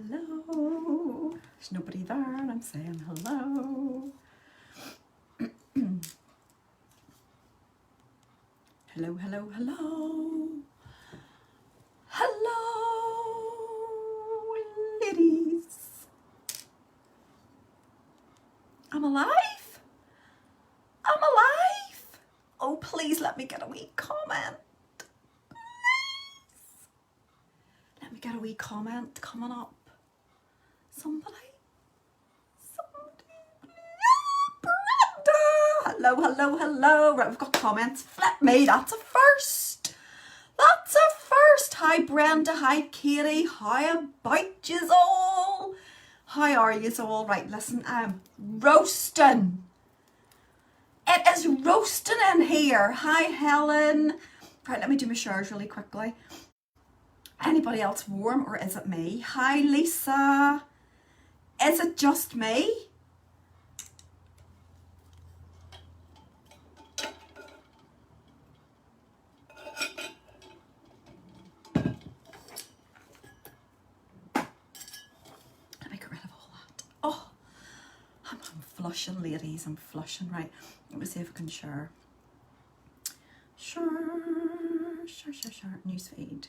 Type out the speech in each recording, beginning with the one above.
Hello. There's nobody there and I'm saying hello. Hello, hello, hello. Hello, ladies. I'm alive. I'm alive. Oh, please let me get a wee comment. Please. Let me get a wee comment coming up. Somebody. Hello, hello, hello. Right, we've got comments. Flip me, that's a first. That's a first. Hi, Brenda. Hi, Katie. How about yous all? How are yous all? Right, listen, I'm roasting. It is roasting in here. Hi, Helen. Right, let me do my showers really quickly. Anybody else warm or is it me? Hi, Lisa. Is it just me? Flushing, ladies, I'm flushing. Right, let me see if I can share. Share. Newsfeed.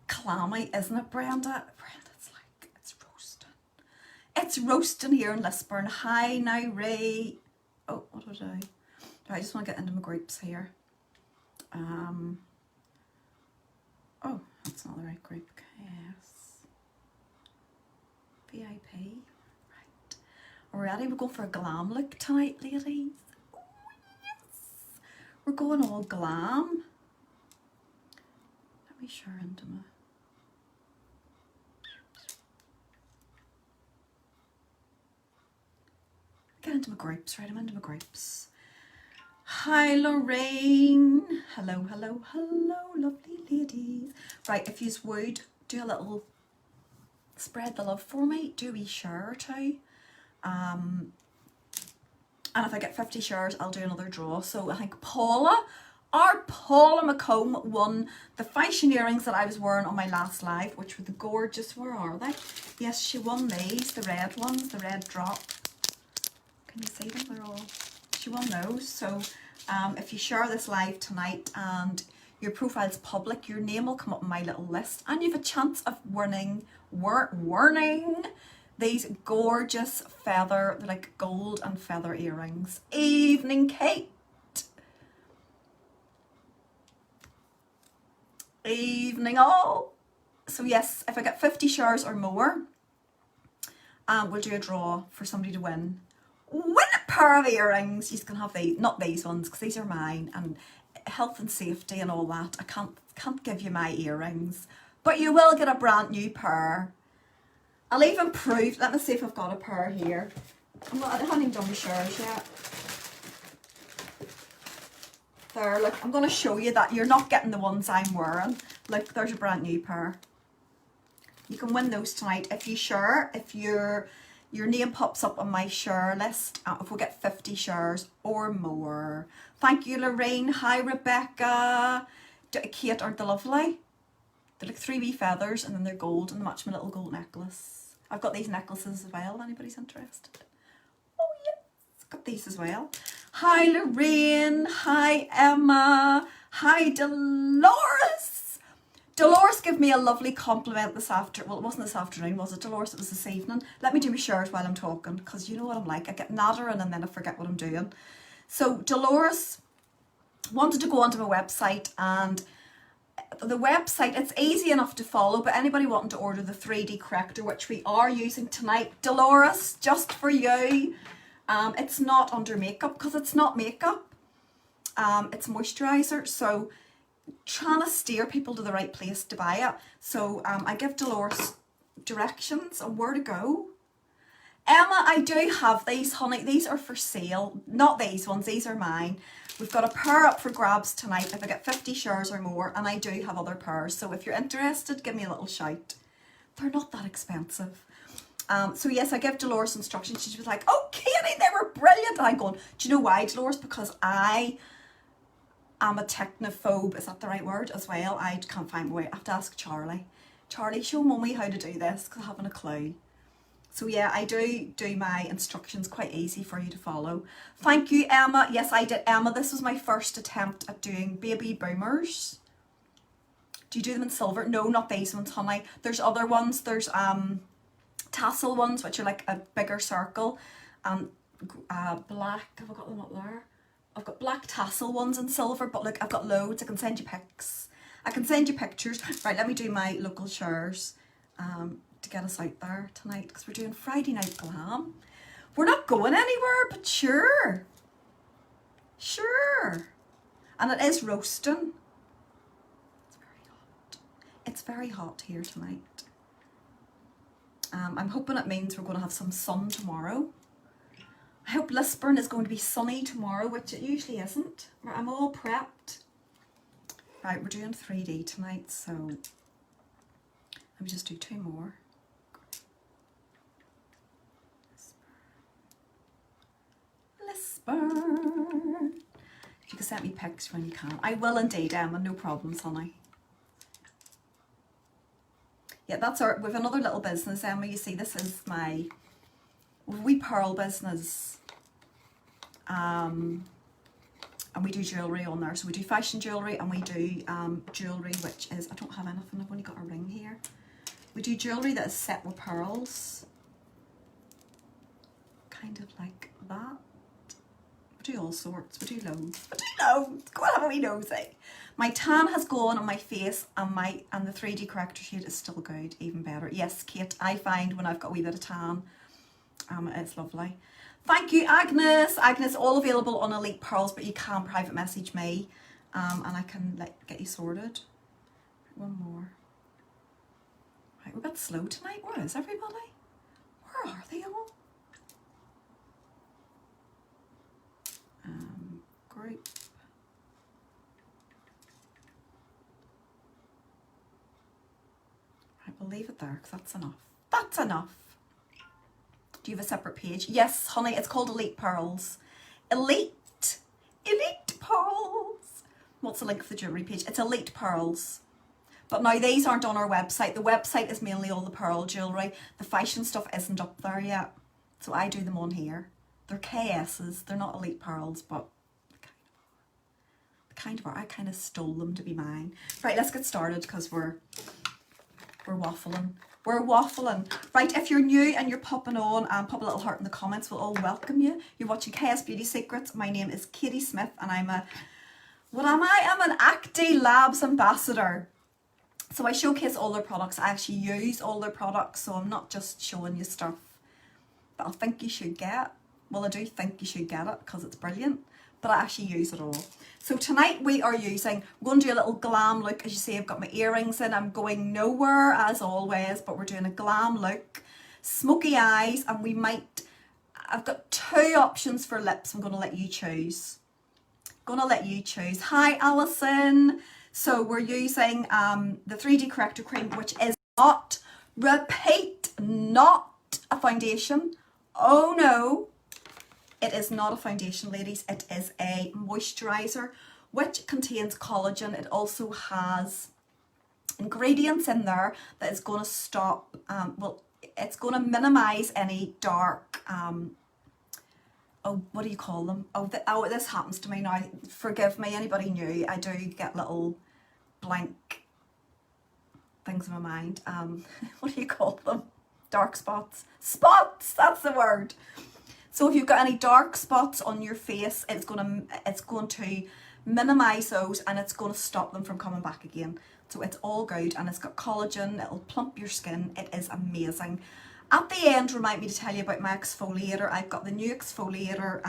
Clammy, isn't it, Brenda? Brenda, it's like, it's roasting. It's roasting here in Lisburn. Hi, now, Ray. Oh, what did I do? I just want to get into my groups here. Oh, that's not the right group. Yes. VIP. Right. Already we're going for a glam look tonight, ladies. Oh, yes. We're going all glam. Let me share into my... Get into my groups, right? I'm into my groups. Hi, Lorraine. Hello, hello, hello, lovely ladies. Right, if you would do a little spread the love for me, do a wee share or two. And if I get 50 shares, I'll do another draw. So I think Paula McComb won the fashion earrings that I was wearing on my last live, which were the gorgeous, where are they? Yes, she won these, the red ones, the red drop. Can you see them? They're all, she won those. So if you share this live tonight and your profile's public, your name will come up on my little list and you have a chance of winning these gorgeous feather, like gold and feather earrings. Evening, Kate. Evening all. So yes, if I get 50 shares or more, we'll do a draw for somebody to win a pair of earrings. You can have these, not these ones because these are mine, and health and safety and all that. I can't give you my earrings, but you will get a brand new pair. I'll even prove, let me see if I've got a pair here. I haven't even done my shares yet. There, look, I'm going to show you that you're not getting the ones I'm wearing. Look, there's a brand new pair. You can win those tonight if you share, if your name pops up on my share list, if we get 50 shares or more. Thank you, Lorraine. Hi, Rebecca. Kate, aren't they lovely? They're like 3 wee feathers and then they're gold and they match my little gold necklace. I've got these necklaces as well, if anybody's interested. Oh yes, got these as well. Hi, Lorraine. Hi, Emma. Hi, Dolores. Dolores gave me a lovely compliment this afternoon. Well, it wasn't this afternoon, was it, Dolores? It was this evening. Let me do my shares while I'm talking, because you know what I'm like. I get nattering and then I forget what I'm doing. So Dolores wanted to go onto my website, and the website, it's easy enough to follow, but anybody wanting to order the 3D corrector, which we are using tonight, Dolores, just for you. It's not under makeup, because it's not makeup. It's moisturizer. So trying to steer people to the right place to buy it. So I give Dolores directions on where to go. Emma, I do have these, honey. These are for sale. Not these ones. These are mine. We've got a pair up for grabs tonight if I get 50 shares or more, and I do have other pairs. So if you're interested, give me a little shout. They're not that expensive. So yes, I give Dolores instructions. She was like, oh, Katie, they were brilliant. And I'm going, do you know why, Dolores? Because I I'm a technophobe, is that the right word, as well. I can't find my way. I have to ask Charlie. Charlie, show mummy how to do this, because I haven't a clue. So yeah, I do my instructions quite easy for you to follow. Thank you, Emma. Yes, I did, Emma. This was my first attempt at doing baby boomers. Do you do them in silver? No, not these ones, honey. There's other ones. There's tassel ones, which are like a bigger circle. Black, have I got them up there? I've got black tassel ones in silver, but look, I've got loads. I can send you pics. I can send you pictures. Right, let me do my local shares to get us out there tonight, because we're doing Friday Night Glam. We're not going anywhere, but sure. Sure. And it is roasting. It's very hot. It's very hot here tonight. I'm hoping it means we're going to have some sun tomorrow. I hope Lisburn is going to be sunny tomorrow, which it usually isn't. I'm all prepped. Right, we're doing 3D tonight, so let me just do 2 more. Lisburn. If you can send me pics when you can. I will indeed, Emma, no problems, honey. Yeah, that's our, we've another little business, Emma. You see, this is my wee pearl business. And we do jewellery on there. So we do fashion jewellery, and we do jewellery which is, I don't have anything, I've only got a ring here. We do jewellery that is set with pearls. Kind of like that. We do all sorts, we do loads. We do loads, go on, have a wee nosy. My tan has gone on my face, and the 3D corrector shade is still good, even better. Yes, Kate, I find when I've got a wee bit of tan, it's lovely. Thank you, Agnes. Agnes, all available on Elite Pearls, but you can private message me, and I can get you sorted. One more. Right, we're a bit slow tonight. Where is everybody? Where are they all? Group. Right, we'll leave it there, because that's enough. That's enough. Do you have a separate page? Yes, honey, it's called Elite Pearls. Elite Pearls. What's the link for the jewellery page? It's Elite Pearls. But now these aren't on our website. The website is mainly all the pearl jewellery. The fashion stuff isn't up there yet. So I do them on here. They're KS's. They're not Elite Pearls, but I kind of stole them to be mine. Right, let's get started, because we're waffling. We're waffling. Right, if you're new and you're popping on, pop a little heart in the comments. We'll all welcome you. You're watching KS Beauty Secrets. My name is Katie Smith, and I'm what am I? I'm an Acti Labs ambassador. So I showcase all their products. I actually use all their products, so I'm not just showing you stuff that I think you should get. Well, I do think you should get it, because it's brilliant, but I actually use it all. So tonight we're going to do a little glam look. As you see, I've got my earrings in. I'm going nowhere as always, but we're doing a glam look. Smoky eyes, and I've got 2 options for lips. I'm going to let you choose. Hi, Alison. So we're using the 3D Corrector Cream, which is not, repeat, not a foundation. Oh no. It is not a foundation, ladies. It is a moisturiser, which contains collagen. It also has ingredients in there that is going to stop, it's going to minimise any dark, what do you call them? This happens to me now. Forgive me, anybody new. I do get little blank things in my mind. What do you call them? Dark spots. Spots, that's the word. So if you've got any dark spots on your face, it's going to minimise those, and it's going to stop them from coming back again. So it's all good, and it's got collagen. It'll plump your skin. It is amazing. At the end, remind me to tell you about my exfoliator. I've got the new exfoliator.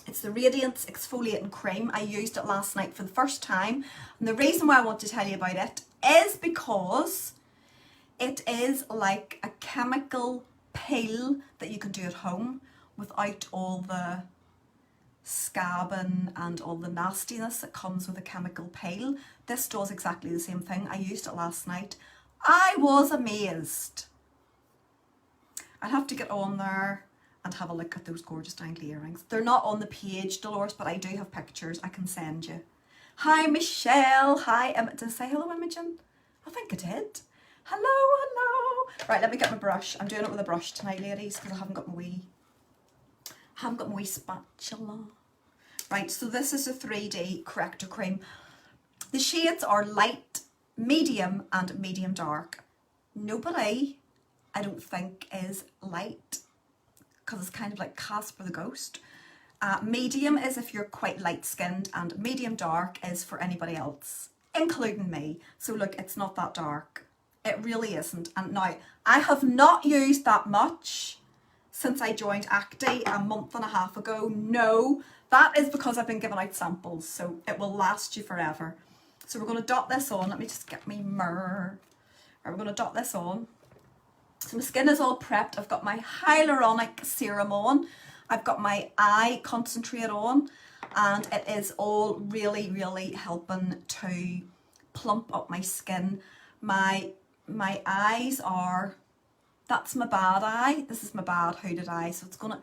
It's the Radiance Exfoliating Cream. I used it last night for the first time. And the reason why I want to tell you about it is because it is like a chemical peel that you can do at home without all the scabbing and all the nastiness that comes with a chemical peel. This does exactly the same thing. I used it last night. I was amazed. I'll have to get on there and have a look at those gorgeous dangly earrings. They're not on the page, Dolores, but I do have pictures I can send you. Hi, Michelle. Hi, did I say hello, Imogen? I think I did. Hello, hello. Right, let me get my brush. I'm doing it with a brush tonight, ladies, because I haven't got my wee spatula. Right, so this is a 3D corrector cream. The shades are light, medium, and medium dark. Nobody, I don't think, is light, because it's kind of like Casper the Ghost. Medium is if you're quite light skinned, and medium dark is for anybody else, including me. So look, it's not that dark. It really isn't. And now, I have not used that much since I joined Acti a month and a half ago. No, that is because I've been giving out samples, so it will last you forever. So we're going to dot this on. Let me just get me mirror. Right, we're going to dot this on. So my skin is all prepped. I've got my hyaluronic serum on. I've got my eye concentrate on, and it is all really, really helping to plump up my skin. My eyes are, that's my bad eye. This is my bad hooded eye. So it's gonna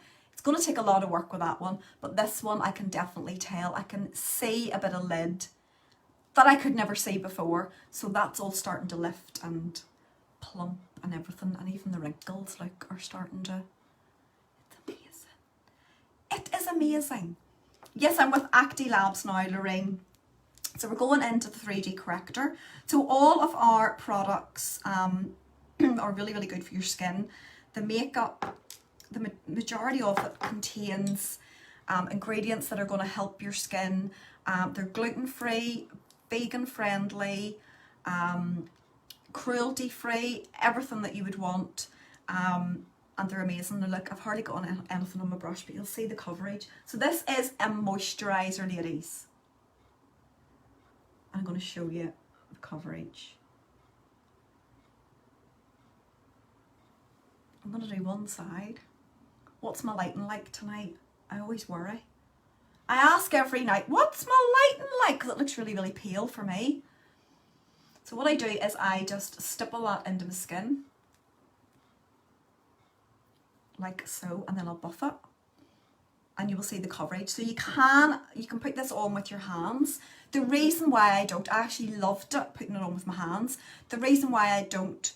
take a lot of work with that one. But this one, I can definitely tell. I can see a bit of lid that I could never see before. So that's all starting to lift and plump and everything. And even the wrinkles like are starting to, it's amazing. It is amazing. Yes, I'm with Acti Labs now, Lorraine. So we're going into the 3D corrector. So all of our products are really, really good for your skin. The makeup, the majority of it contains ingredients that are going to help your skin. They're gluten-free, vegan-friendly, cruelty-free, everything that you would want. And they're amazing. Now look, I've hardly got anything on my brush, but you'll see the coverage. So this is a moisturiser, ladies. I'm going to show you the coverage. I'm going to do one side. What's my lighting like tonight? I always worry. I ask every night, what's my lighting like? Because it looks really, really pale for me. So what I do is I just stipple that into my skin. Like so, and then I'll buff it. And you will see the coverage. So you can put this on with your hands. The reason why I don't, I actually loved it putting it on with my hands. The reason why I don't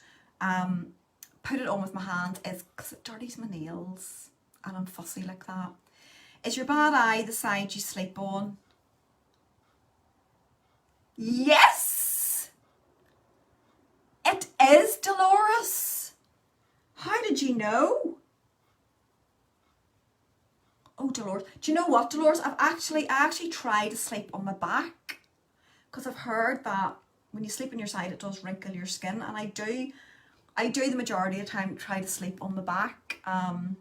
put it on with my hands is because it dirties my nails and I'm fussy like that. Is your bad eye the side you sleep on? Yes! It is, Dolores. How did you know? Oh, Dolores. Do you know what, Dolores? I actually try to sleep on my back because I've heard that when you sleep on your side, it does wrinkle your skin, and I do the majority of the time try to sleep on the back. But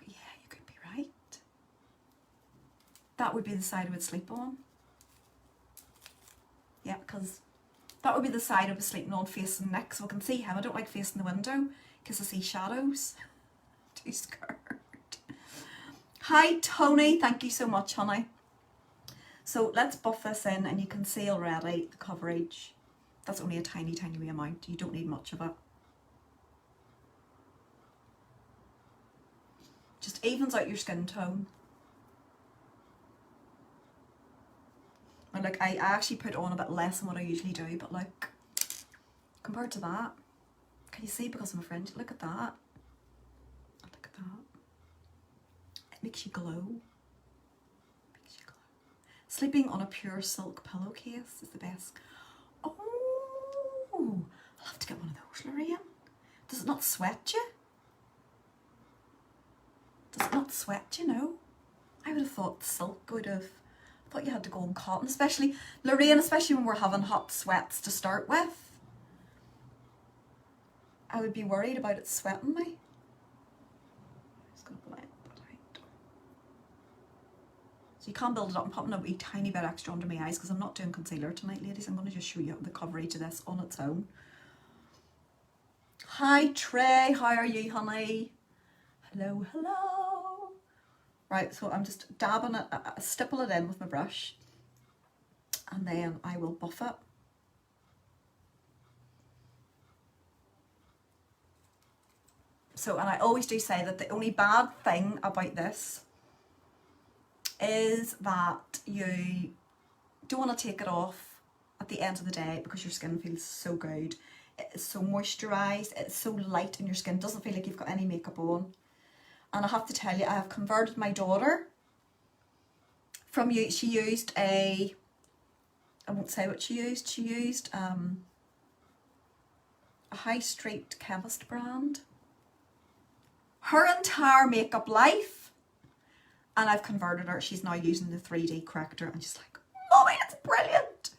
yeah, you could be right. That would be the side I would sleep on. Yeah, because that would be the side I was sleeping on facing Nick, so I can see him. I don't like facing the window because I see shadows. Too scared. Hi Tony, thank you so much, honey. So let's buff this in, and you can see already the coverage. That's only a tiny, tiny wee amount. You don't need much of it. Just evens out your skin tone. And like I actually put on a bit less than what I usually do, but like compared to that, can you see, because I'm a French, look at that. Look at that. It makes you glow. Makes you glow. Sleeping on a pure silk pillowcase is the best. Oh, I'll have to get one of those, Lorraine. Does it not sweat you? Does it not sweat you? No. I would have thought silk would have. I thought you had to go on cotton, especially Lorraine, especially when we're having hot sweats to start with. I would be worried about it sweating me. I'm just gonna blend that out. So you can build it up. I'm popping a wee tiny bit extra under my eyes because I'm not doing concealer tonight, ladies. I'm going to just show you the coverage of this on its own. Hi Trey, how are you, honey? Hello, hello. Right, so I'm just dabbing it, stipple it in with my brush, and then I will buff it. So, and I always do say that the only bad thing about this is that you don't want to take it off at the end of the day because your skin feels so good. It's so moisturised, it's so light in your skin, doesn't feel like you've got any makeup on. And I have to tell you, I have converted my daughter from she used I won't say what she used a high street chemist brand, her entire makeup life, and I've converted her. She's now using the 3D corrector and she's like, Mommy, it's brilliant.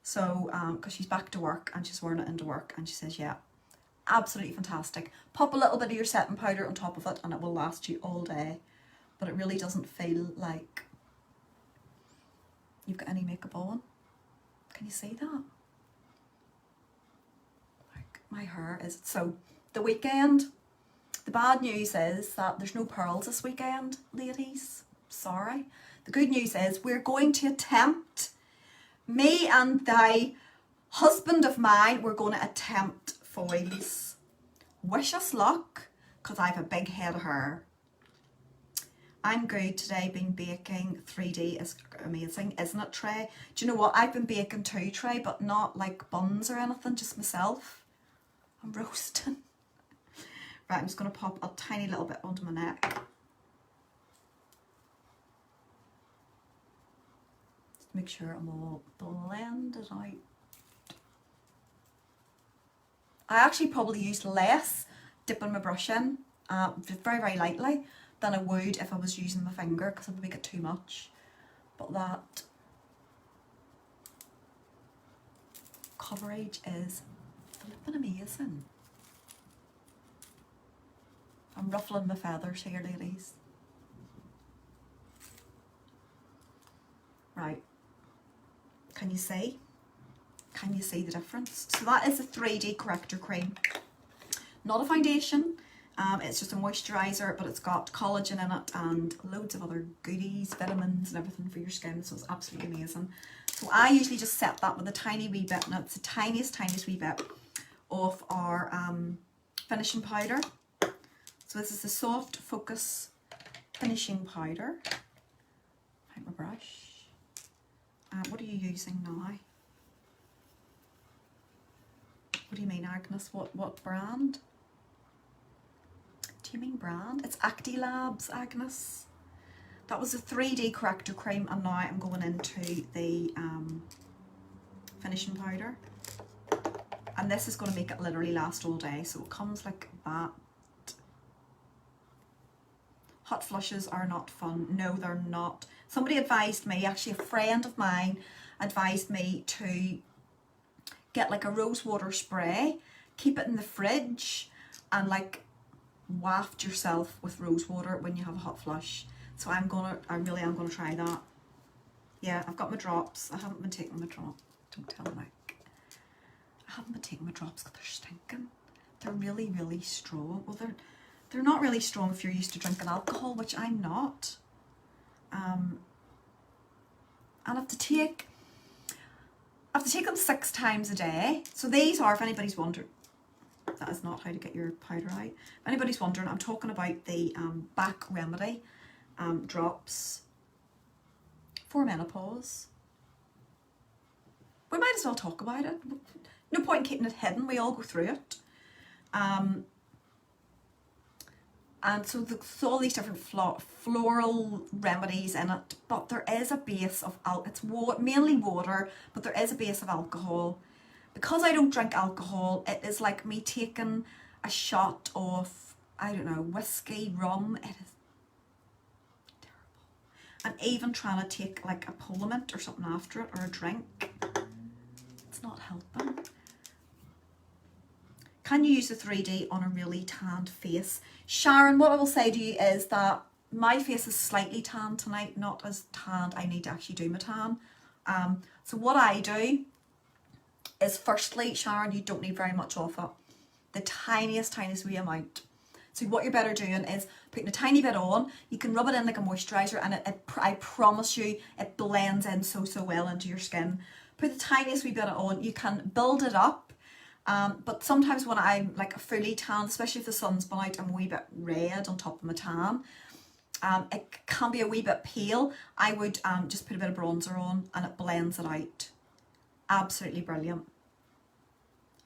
So because she's back to work and she's wearing it into work and she says, yeah, absolutely fantastic. Pop a little bit of your setting powder on top of it and it will last you all day, but it really doesn't feel like you've got any makeup on. Can you see that? Like, my hair is... So the weekend, the bad news is that there's no pearls this weekend, ladies. Sorry. The good news is we're going to attempt, me and thy husband of mine, we're going to attempt foils. Wish us luck, because I have a big head of hair. I'm good today, been baking. 3D is amazing, isn't it, Trey? Do you know what? I've been baking too, Trey, but not like buns or anything, just myself. I'm roasting. Right, I'm just going to pop a tiny little bit onto my neck. Just make sure I'm all blended out. I actually probably used less dipping my brush in, very, very lightly, than I would if I was using my finger, because I would make it too much. But that coverage is flipping amazing. I'm ruffling my feathers here, ladies. Right. Can you see? Can you see the difference? So that is a 3D corrector cream. Not a foundation. It's just a moisturiser, but it's got collagen in it and loads of other goodies, vitamins and everything for your skin, so it's absolutely amazing. So I usually just set that with a tiny wee bit, and it's the tiniest wee bit of our finishing powder. So this is the Soft Focus Finishing Powder. Find my brush. What are you using now? What do you mean, Agnes? What brand? Do you mean brand? It's Acti Labs, Agnes. That was a 3D corrector cream, and now I'm going into the finishing powder. And this is going to make it literally last all day. So it comes like that. Hot flushes are not fun. No, they're not. Somebody advised me, actually a friend of mine advised me to get like a rose water spray, keep it in the fridge, and like waft yourself with rose water when you have a hot flush. So I really am gonna try that. Yeah, I've got my drops. I haven't been taking my drops. Don't tell Nick. I haven't been taking my drops because they're stinking. They're really, really strong. Well, they're not really strong if you're used to drinking alcohol, which I'm not. And I have to take them 6 times a day. So these are, if anybody's wondering, that is not how to get your powder out. If anybody's wondering, I'm talking about the Back Remedy drops for menopause. We might as well talk about it. No point in keeping it hidden. We all go through it. And so there's all these different floral remedies in it, but there is a base of, it's mainly water, but there is a base of alcohol. Because I don't drink alcohol, it is like me taking a shot of, I don't know, whiskey, rum. It is terrible. And even trying to take like a Polymint or something after it, or a drink, it's not helping. Can you use the 3D on a really tanned face? Sharon, what I will say to you is that my face is slightly tanned tonight, not as tanned. I need to actually do my tan. So what I do is, firstly, Sharon, you don't need very much of it. The tiniest wee amount. So what you're better doing is putting a tiny bit on. You can rub it in like a moisturiser, and I promise you, it blends in so well into your skin. Put the tiniest wee bit on. You can build it up. But sometimes when I'm like fully tan, especially if the sun's been out, I'm a wee bit red on top of my tan. It can be a wee bit pale. I would just put a bit of bronzer on and it blends it out. Absolutely brilliant.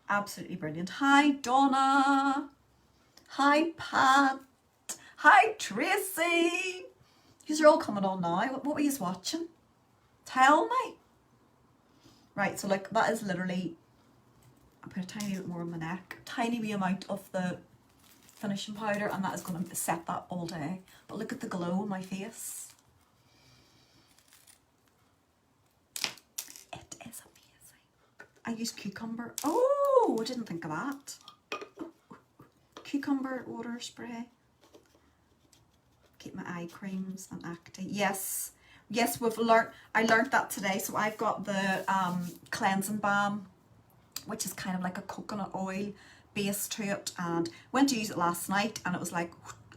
Absolutely brilliant. Hi Donna. Hi Pat. Hi Tracy. These are all coming on now. What were you watching? Tell me. Right, so like that is literally, I put a tiny bit more on my neck, tiny wee amount of the finishing powder, and that is going to set that all day. But look at the glow on my face. It is amazing. I use cucumber. Oh, I didn't think of that. Cucumber water spray. Keep my eye creams and acne. Yes, yes, I learned that today. So I've got the cleansing balm, which is kind of like a coconut oil base to it, and went to use it last night and it was like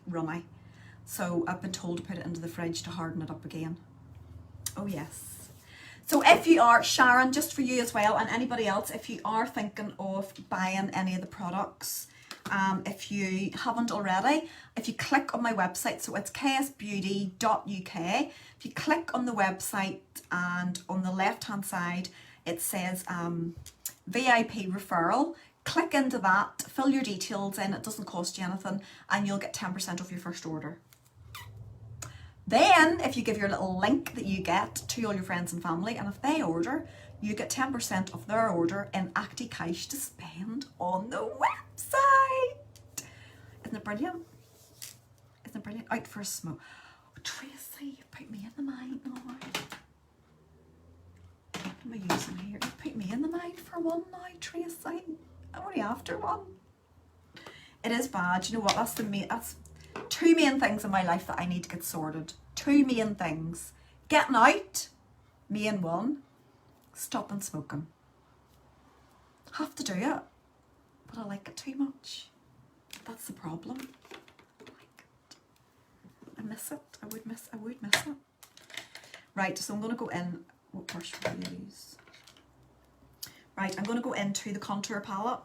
runny. So I've been told to put it into the fridge to harden it up again. Oh yes. So if you are, Sharon, just for you as well, and anybody else, if you are thinking of buying any of the products, if you haven't already, if you click on my website, so it's ksbeauty.uk, if you click on the website and on the left hand side it says VIP referral, click into that, fill your details in, it doesn't cost you anything, and you'll get 10% off your first order. Then if you give your little link that you get to all your friends and family, and if they order, you get 10% of their order in active cash to spend on the website. Isn't it brilliant? Isn't it brilliant? Out for a smoke. Oh, Tracy, you put me in the mind now. What am I using here? You put me in the mind for one now, Tracy. I'm only after one. It is bad. You know what? That's two main things in my life that I need to get sorted. Two main things. Getting out, main one. Stopping smoking. Have to do it, but I like it too much. That's the problem. I like it. I miss it. I would miss it. Right, so I'm going to go in. What brush will I use? Right, I'm going to go into the contour palette.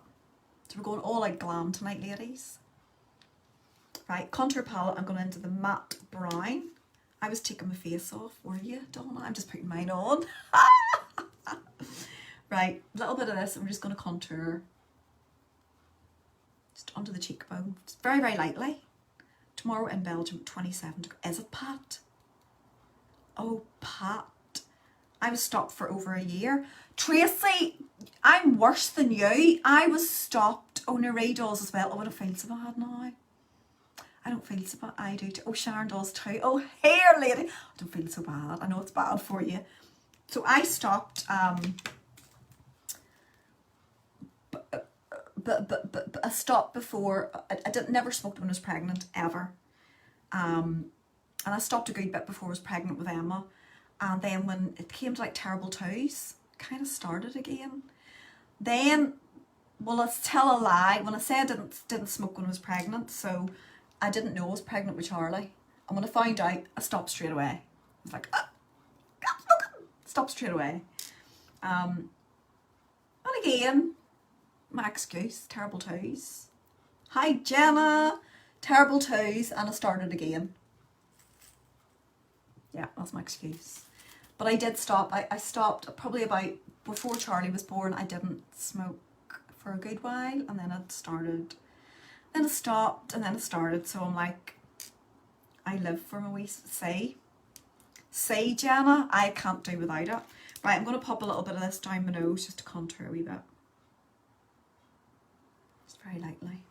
So we're going all out glam tonight, ladies. Right, contour palette, I'm going into the matte brown. I was taking my face off, were you, Donna? I'm just putting mine on. Right, a little bit of this, and we're just going to contour. Just under the cheekbone. Just very, very lightly. Tomorrow in Belgium, 27 degrees. Is it, Pat? Oh, Pat. I was stopped for over a year. Tracy, I'm worse than you. I was stopped. Oh, Nuri does as well. Oh, I don't feel so bad now. I don't feel so bad. I do too. Oh, Sharon does too. Oh, here, lady. I don't feel so bad. I know it's bad for you. So I stopped. But I stopped before. I never smoked when I was pregnant ever. And I stopped a good bit before I was pregnant with Emma. And then when it came to like terrible twos, kind of started again. Then, well, let's tell a lie. When I said I didn't smoke when I was pregnant, so I didn't know I was pregnant with Charlie. And when I found out, I stopped straight away. I was like, stop straight away. And again, my excuse, terrible twos. Hi Jenna, terrible twos, and I started again. Yeah, that's my excuse. But I did stop. I stopped probably about before Charlie was born. I didn't smoke for a good while, and then it started. Then I stopped, and then it started. So I'm like, I live for my wee say, Jenna, I can't do without it. Right, I'm going to pop a little bit of this down my nose just to contour a wee bit. Just very lightly.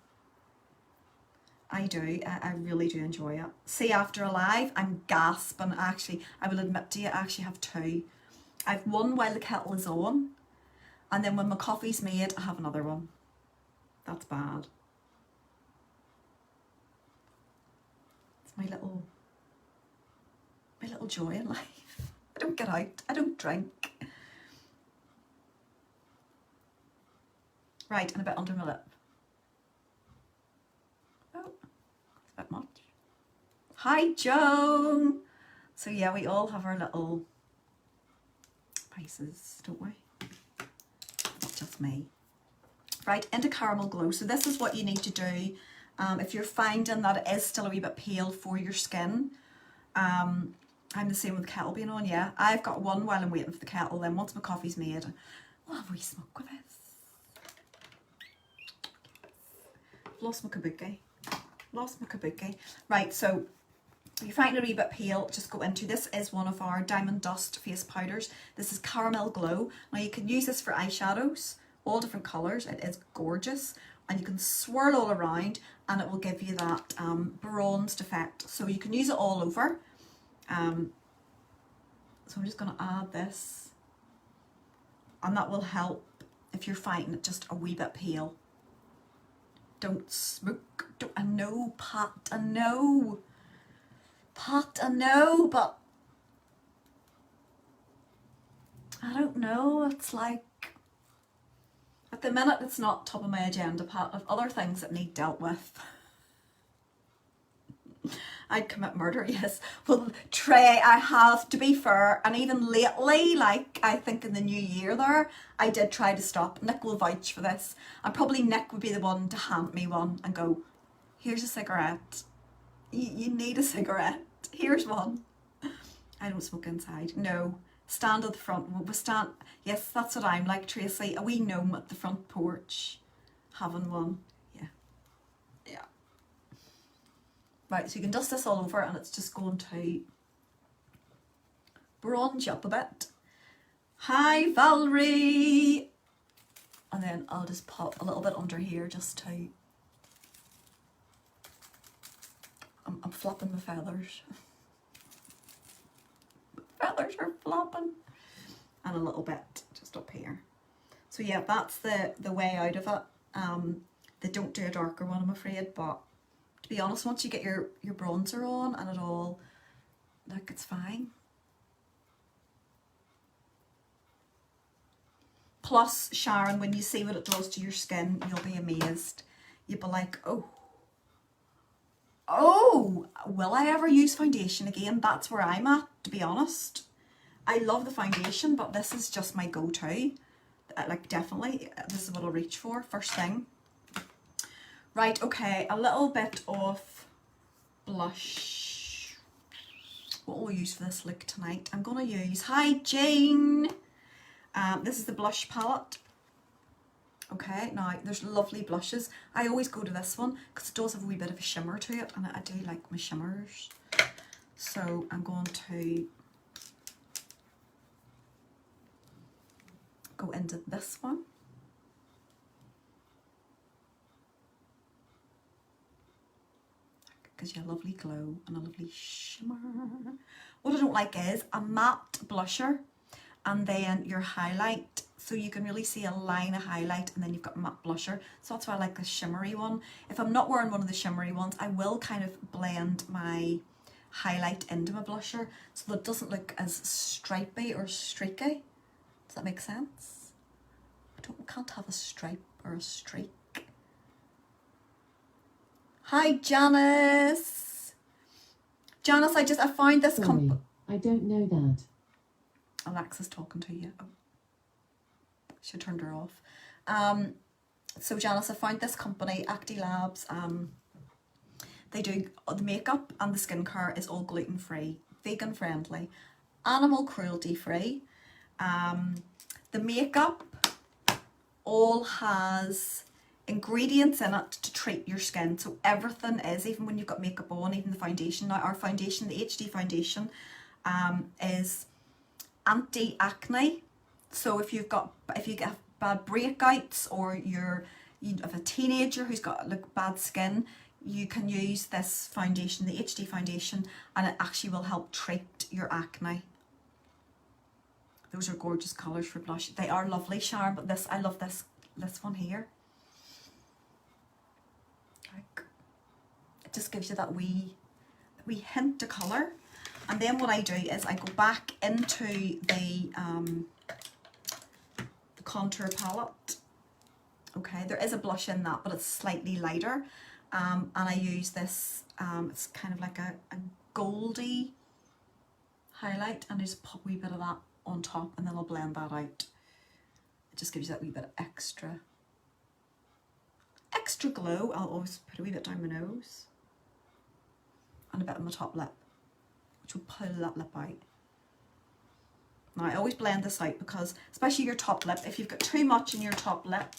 I do. I really do enjoy it. See, after a live, I'm gasping. Actually, I will admit to you, I actually have two. I've one while the kettle is on, and then when my coffee's made, I have another one. That's bad. It's my little joy in life. I don't get out. I don't drink. Right, and a bit under my lip. Oh, it's a bit much. Hi, Joan. So yeah, we all have our little vices, don't we? Not just me. Right, into caramel glow. So this is what you need to do if you're finding that it is still a wee bit pale for your skin. I'm the same with the kettle being on, yeah. I've got one while I'm waiting for the kettle, then once my coffee's made, we'll have a wee smoke with this. Lost my kabuki. Lost my kabuki. Right, so if you find it a wee bit pale, just go into, this is one of our Diamond Dust face powders. This is Caramel Glow. Now you can use this for eyeshadows, all different colours. It is gorgeous. And you can swirl all around and it will give you that bronzed effect. So you can use it all over. So I'm just going to add this. And that will help if you're finding it just a wee bit pale. Don't smoke. Don't, I know, Pat, I know. Pat, I know, but I don't know. It's like, at the minute, it's not top of my agenda, Pat. Of other things that need dealt with. I'd commit murder, yes. Well, Trey, I have, to be fair, and even lately, like, I think in the new year there, I did try to stop. Nick will vouch for this. And probably Nick would be the one to hand me one and go, here's a cigarette. You need a cigarette. Here's one. I don't smoke inside. No. Stand at the front. We stand. Yes, that's what I'm like, Tracy. A wee gnome at the front porch. Having one. Yeah. Yeah. Right, so you can dust this all over and it's just going to bronze up a bit. Hi, Valerie! And then I'll just pop a little bit under here just to... I'm flapping my feathers. Feathers are flopping. And a little bit just up here. So yeah, that's the way out of it. They don't do a darker one, I'm afraid, but to be honest, once you get your bronzer on and it all, like, it's fine. Plus, Sharon, when you see what it does to your skin, you'll be amazed. You'll be like, oh, will I ever use foundation again? That's where I'm at, to be honest. I love the foundation, but this is just my go-to. Like, definitely, this is what I'll reach for, first thing. Right, okay, a little bit of blush. What will we use for this look tonight? I'm going to use, hi Jane! This is the blush palette. Okay, now there's lovely blushes. I always go to this one because it does have a wee bit of a shimmer to it, and I do like my shimmers. So I'm going to go into this one. Gives you a lovely glow and a lovely shimmer. What I don't like is a matte blusher and then your highlight, so you can really see a line of highlight and then you've got matte blusher. So that's why I like the shimmery one. If I'm not wearing one of the shimmery ones, I will kind of blend my highlight into my blusher so that it doesn't look as stripy or streaky. Does that make sense? Can't have a stripe or a streak. Hi Janice! Janice, I found this Sorry, I don't know that. Alexa's talking to you. Oh, she turned her off. So Janice, I found this company, Acti Labs. They do the makeup and the skincare is all gluten-free, vegan friendly, animal cruelty free. The makeup all has ingredients in it to treat your skin, so everything is, even when you've got makeup on, even the foundation. Now our foundation, the HD foundation, is anti-acne. So if you get bad breakouts or you have a teenager who's got like bad skin, you can use this foundation, the HD foundation, and it actually will help treat your acne. Those are gorgeous colours for blush. They are lovely, Sharon, but this, I love this one here. Like, it just gives you that wee hint of colour. And then what I do is I go back into the contour palette. Okay, there is a blush in that, but it's slightly lighter. And I use this, it's kind of like a goldy highlight, and I just pop a wee bit of that on top, and then I'll blend that out. It just gives you that wee bit of extra glow. I'll always put a wee bit down my nose and a bit on my top lip, which will pull that lip out. Now I always blend this out because, especially your top lip, if you've got too much in your top lip,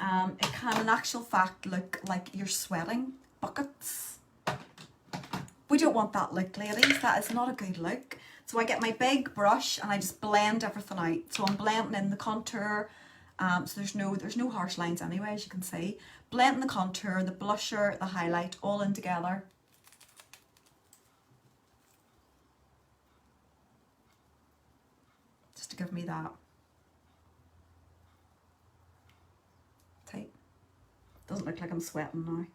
it can in actual fact look like you're sweating buckets. We don't want that look, ladies. That is not a good look. So I get my big brush and I just blend everything out. So I'm blending in the contour. So there's no harsh lines anyway, as you can see. Blending the contour, the blusher, the highlight, all in together. Just to give me that. See? Doesn't look like I'm sweating now.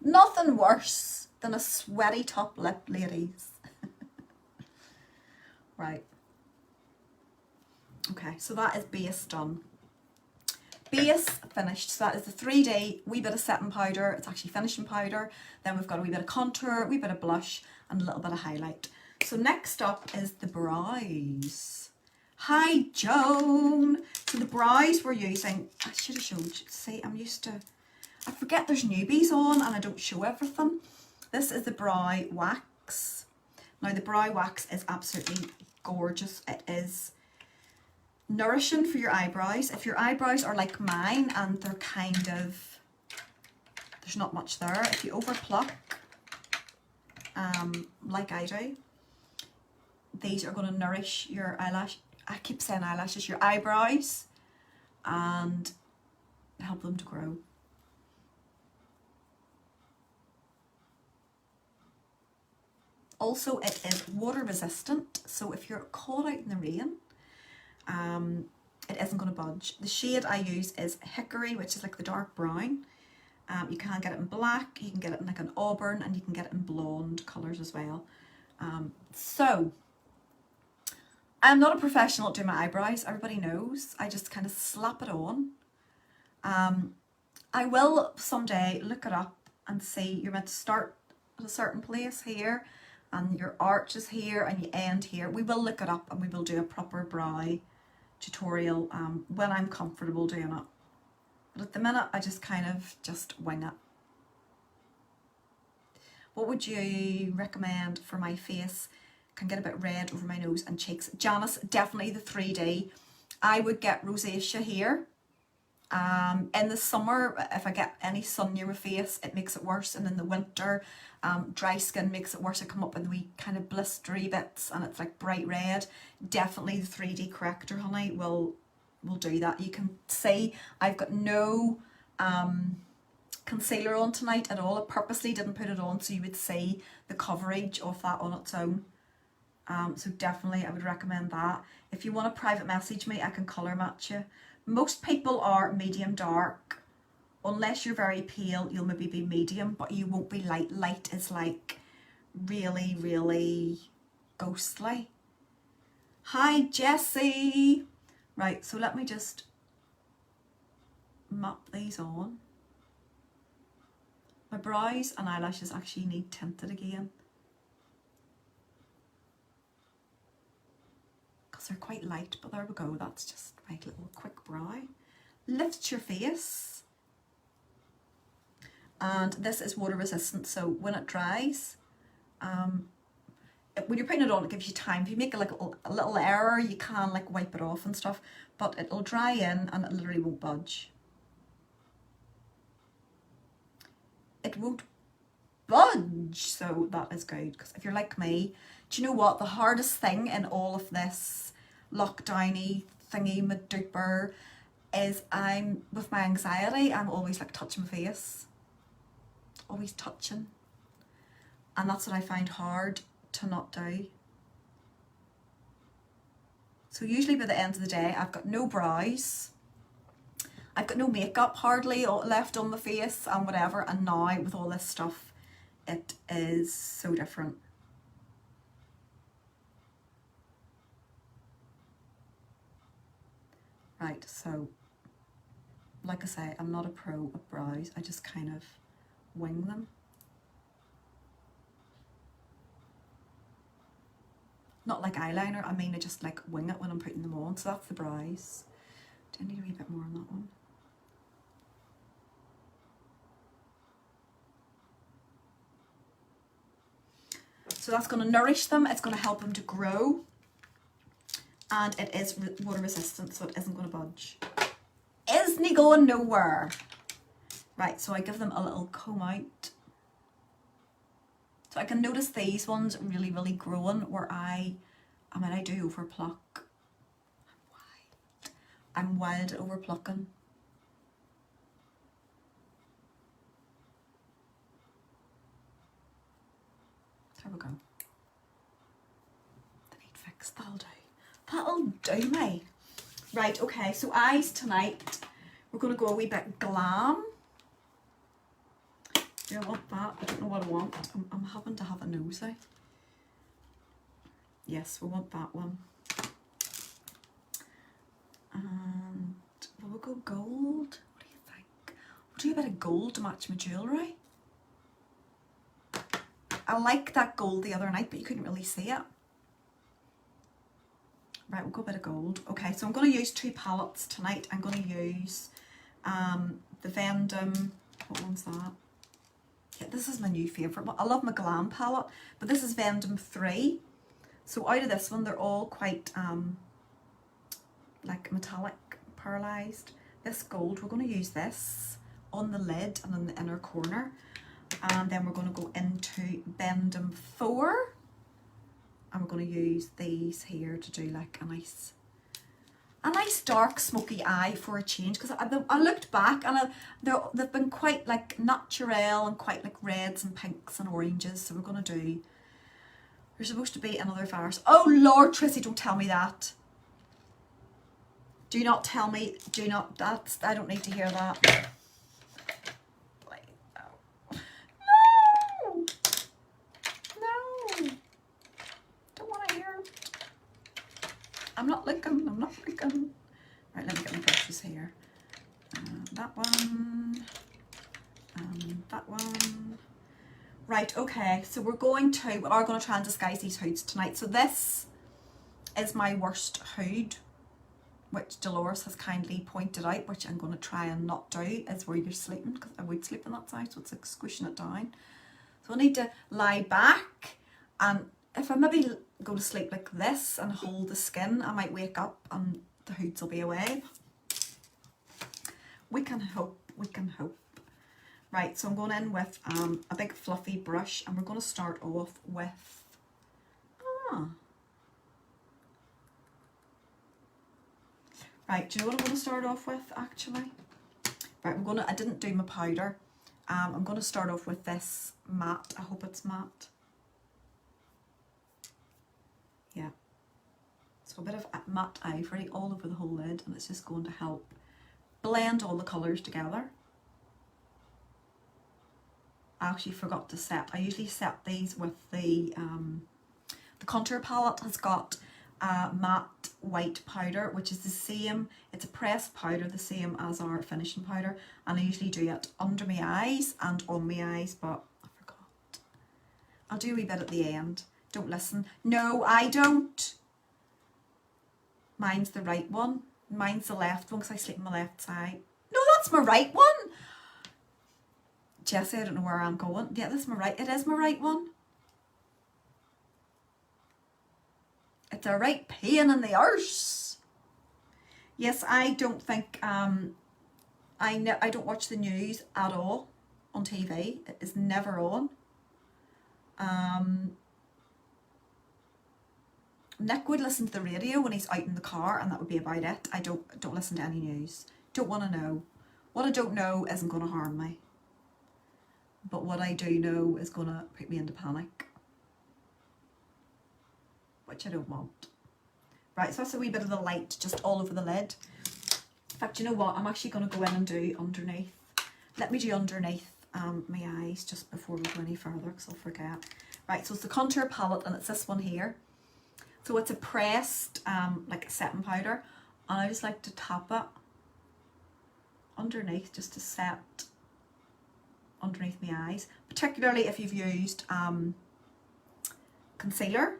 Nothing worse than a sweaty top lip, ladies. Right. Okay, so that is base done. Base finished. So that is the 3D wee bit of setting powder. It's actually finishing powder. Then we've got a wee bit of contour, a wee bit of blush, and a little bit of highlight. So next up is the brows. Hi, Joan. So the brows we're using, I should have showed you. See, I'm used to, I forget there's newbies on and I don't show everything. This is the brow wax. Now the brow wax is absolutely gorgeous. It is nourishing for your eyebrows. If your eyebrows are like mine and they're kind of, there's not much there, if you over pluck, like I do, these are going to nourish your eyelash, I keep saying eyelashes, your eyebrows, and help them to grow. Also, it is water resistant, so if you're caught out in the rain, it isn't going to budge. The shade I use is Hickory, which is like the dark brown. You can get it in black, you can get it in like an auburn, and you can get it in blonde colours as well. So, I'm not a professional at doing my eyebrows, everybody knows. I just kind of slap it on. I will someday look it up and see, you're meant to start at a certain place here, and your arch is here, and you end here. We will look it up and we will do a proper brow tutorial when I'm comfortable doing it. But at the minute, I just kind of just wing it. What would you recommend for my face? Can get a bit red over my nose and cheeks. Janice, definitely the 3D. I would get rosacea here. In the summer, if I get any sun near my face, it makes it worse. And in the winter, dry skin makes it worse. I come up with wee kind of blistery bits and it's like bright red. Definitely the 3D Corrector, honey, will do that. You can see I've got no concealer on tonight at all. I purposely didn't put it on so you would see the coverage of that on its own. So definitely I would recommend that. If you want to private message me, I can colour match you. Most people are medium dark. Unless you're very pale, you'll maybe be medium, but you won't be light. Light is like really, really ghostly. Hi, Jessie. Right, so let me just map these on. My brows and eyelashes actually need tinted again. They're quite light, but there we go. That's just my little quick brow. Lifts your face. And this is water resistant, so when it dries, when you're putting it on, it gives you time. If you make a little error, you can like wipe it off and stuff, but it'll dry in and it literally won't budge. It won't budge, so that is good, because if you're like me, do you know what? The hardest thing in all of this lockdowny thingy maduper is with my anxiety, I'm always like touching my face. Always touching. And that's what I find hard to not do. So usually by the end of the day, I've got no brows. I've got no makeup hardly left on my face and whatever. And now with all this stuff, it is so different. Right, so like I say, I'm not a pro at brows. I just kind of wing them. Not like eyeliner, I mean I just like wing it when I'm putting them on. So that's the brows. Do I need a wee bit more on that one? So that's going to nourish them, it's going to help them to grow, and it is water resistant, so it isn't going to budge. Isn't going nowhere. Right, so I give them a little comb out. So I can notice these ones really, really growing where I do over pluck. I'm wild at over plucking. There we go. They need fixed, that'll do. That'll do me. Right, okay, so eyes tonight. We're going to go a wee bit glam. Do I want that? I don't know what I want. I'm having to have a nosy. Yes, we want that one. And will we go gold? What do you think? We'll do a bit of gold to match my jewellery. I liked that gold the other night, but you couldn't really see it. Right, we'll go a bit of gold. Okay, so I'm going to use 2 palettes tonight. I'm going to use the Vendome. What one's that? Yeah, this is my new favourite. I love my Glam palette, but this is Vendome 3. So out of this one, they're all quite like metallic, pearlised. This gold, we're going to use this on the lid and in the inner corner. And then we're going to go into Vendome 4. And we're going to use these here to do like a nice dark smoky eye for a change, because I looked back and they've been quite like natural and quite like reds and pinks and oranges. So we're going to do, there's supposed to be another virus. Oh Lord, Trissy, don't tell me that. Do not tell me, do not, that's, I don't need to hear that. No! No! Don't want to hear it. I'm not looking. Right, let me get my brushes here. That one. That one. Right, okay, so we are going to try and disguise these hoods tonight. So this is my worst hood, which Dolores has kindly pointed out, which I'm going to try and not do, is where you're sleeping, because I would sleep on that side, so it's like squishing it down. So I need to lie back, and if I maybe go to sleep like this and hold the skin, I might wake up and the hoods will be away. We can hope, we can hope. Right, so I'm going in with a big fluffy brush, and we're going to start off with, right, do you know what I'm going to start off with actually? Right, I didn't do my powder. I'm going to start off with this matte. I hope it's matte. Yeah. So a bit of matte ivory all over the whole lid, and it's just going to help blend all the colours together. I actually forgot to set. I usually set these with the contour palette has got matte white powder, which is the same, it's a pressed powder, the same as our finishing powder, and I usually do it under my eyes and on my eyes, but I forgot. I'll do a wee bit at the end. Don't listen. No, I don't. Mine's the right one. Mine's the left one, because I sleep on my left side. No, that's my right one. Jessie, I don't know where I'm going. Yeah, that's my right. It is my right one. It's a right pain in the arse. Yes, I don't think, I don't watch the news at all on TV. It is never on. Nick would listen to the radio when he's out in the car, and that would be about it. I don't listen to any news. Don't want to know. What I don't know isn't going to harm me. But what I do know is going to put me into panic, which I don't want. Right, so that's a wee bit of the light just all over the lid. In fact, you know what? I'm actually going to go in and do underneath. Let me do underneath my eyes just before we go any further, because I'll forget. Right, so it's the contour palette, and it's this one here. So it's a pressed, like a setting powder, and I just like to tap it underneath just to set underneath my eyes, particularly if you've used concealer,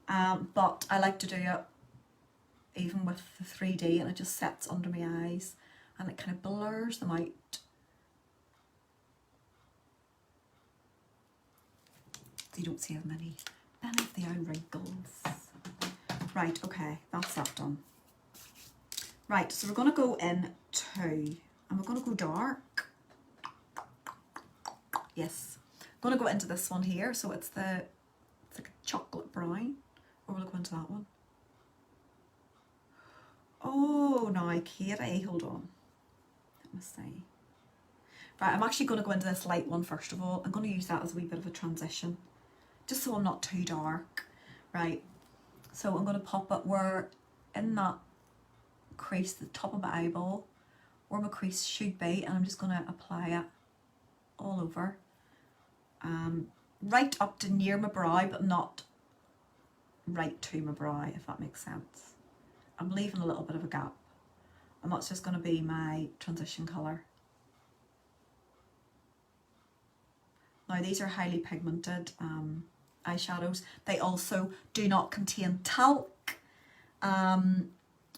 but I like to do it even with the 3D, and it just sets under my eyes and it kind of blurs them out. so you don't see as many of the eye wrinkles. Right, okay, that's that done. Right, so we're going to go in and we're going to go dark. Yes, I'm going to go into this one here. So it's like a chocolate brown. Or we'll go into that one. Oh, now, Katie, hold on. Let me see. Right, I'm actually going to go into this light one first of all. I'm going to use that as a wee bit of a transition, just so I'm not too dark. Right, so I'm going to pop it where in that crease, the top of my eyeball, where my crease should be, and I'm just going to apply it all over. Right up to near my brow, but not right to my brow, if that makes sense. I'm leaving a little bit of a gap, and that's just going to be my transition colour. Now these are highly pigmented eyeshadows. They also do not contain talc,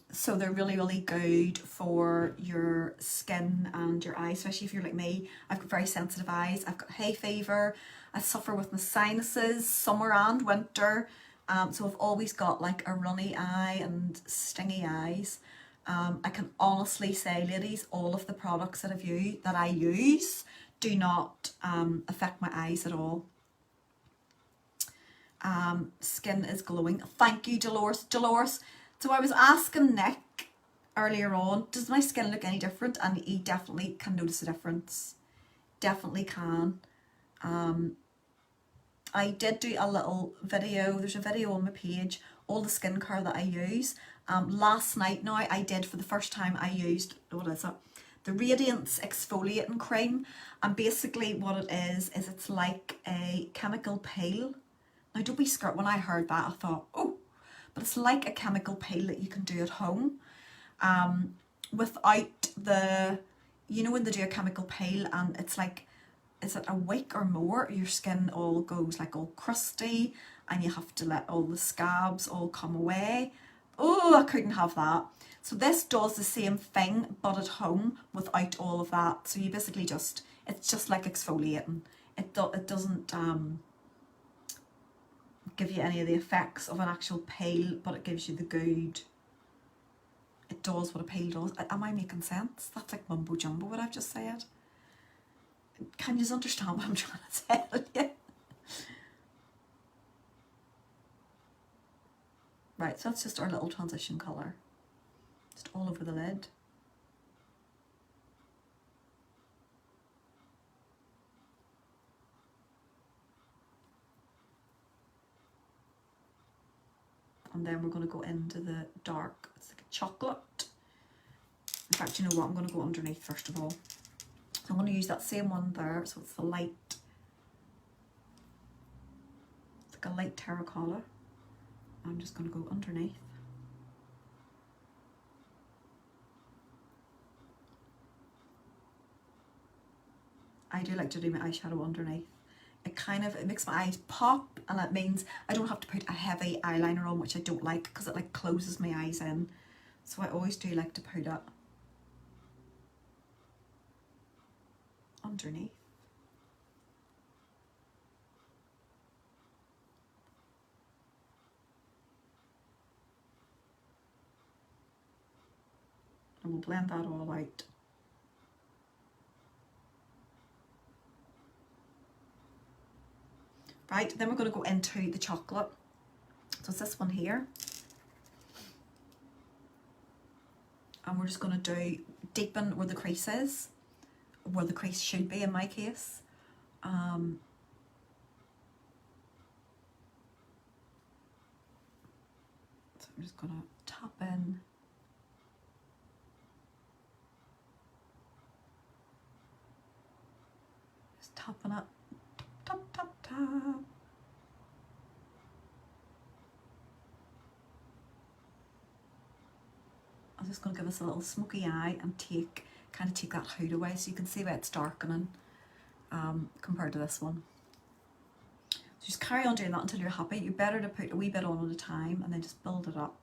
so they're really, really good for your skin and your eyes, especially if you're like me. I've got very sensitive eyes, I've got hay fever, I suffer with my sinuses, summer and winter, so I've always got like a runny eye and stingy eyes. I can honestly say, ladies, all of the products that I use do not affect my eyes at all. Skin is glowing. Thank you, Dolores. Dolores, so I was asking Nick earlier on, does my skin look any different? And he definitely can notice a difference. Definitely can. I did do a little video. There's a video on my page, all the skincare that I use. Last night now, I did, for the first time, I used, what is it? The Radiance Exfoliating Cream. And basically what it is it's like a chemical peel. Now don't be scared. When I heard that, I thought, oh, but it's like a chemical peel that you can do at home. Without the, you know when they do a chemical peel and it's like, is it a week or more, your skin all goes like all crusty and you have to let all the scabs all come away. Oh, I couldn't have that. So this does the same thing but at home without all of that. So you basically just, it's just like exfoliating. It doesn't give you any of the effects of an actual peel, but it gives you the good, it does what a peel does. Am I making sense? That's like mumbo jumbo what I've just said. Can you understand what I'm trying to say? Yeah. Right, so that's just our little transition colour. Just all over the lid. And then we're going to go into the dark, it's like a chocolate. In fact, you know what, I'm going to go underneath first of all. So I'm going to use that same one there, so it's the light, it's like a light terracotta. I'm just going to go underneath. I do like to do my eyeshadow underneath. It makes my eyes pop, and that means I don't have to put a heavy eyeliner on, which I don't like because it like closes my eyes in. So I always do like to put it underneath. And we'll blend that all out. Right, then we're going to go into the chocolate. So it's this one here. And we're just going to do deepen where the crease is, where the crease should be in my case. So I'm just going to tap in. Just tapping it. Tap, tap, tap. I'm just going to give us a little smoky eye and kind of take that hood away so you can see where it's darkening compared to this one. So just carry on doing that until you're happy. You're better to put a wee bit on at a time and then just build it up.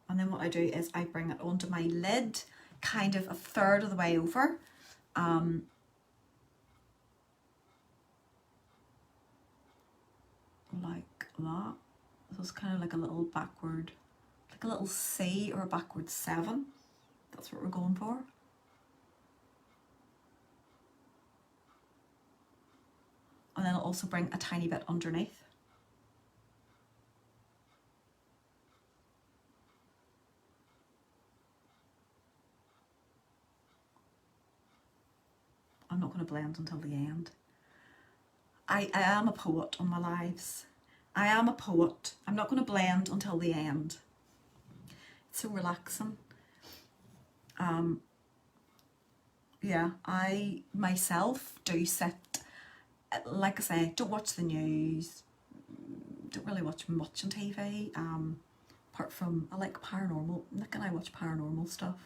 And then what I do is I bring it onto my lid, kind of a third of the way over, Like that. So it's kind of like a little backward, like a little C or a backward 7. That's what we're going for. And then I'll also bring a tiny bit underneath. I'm not going to blend until the end. I am a poet on my lives. I am a poet. I'm not going to blend until the end. It's so relaxing. Yeah, I myself do sit, like I say, don't watch the news, don't really watch much on TV, apart from, I like paranormal, Nick and I watch paranormal stuff,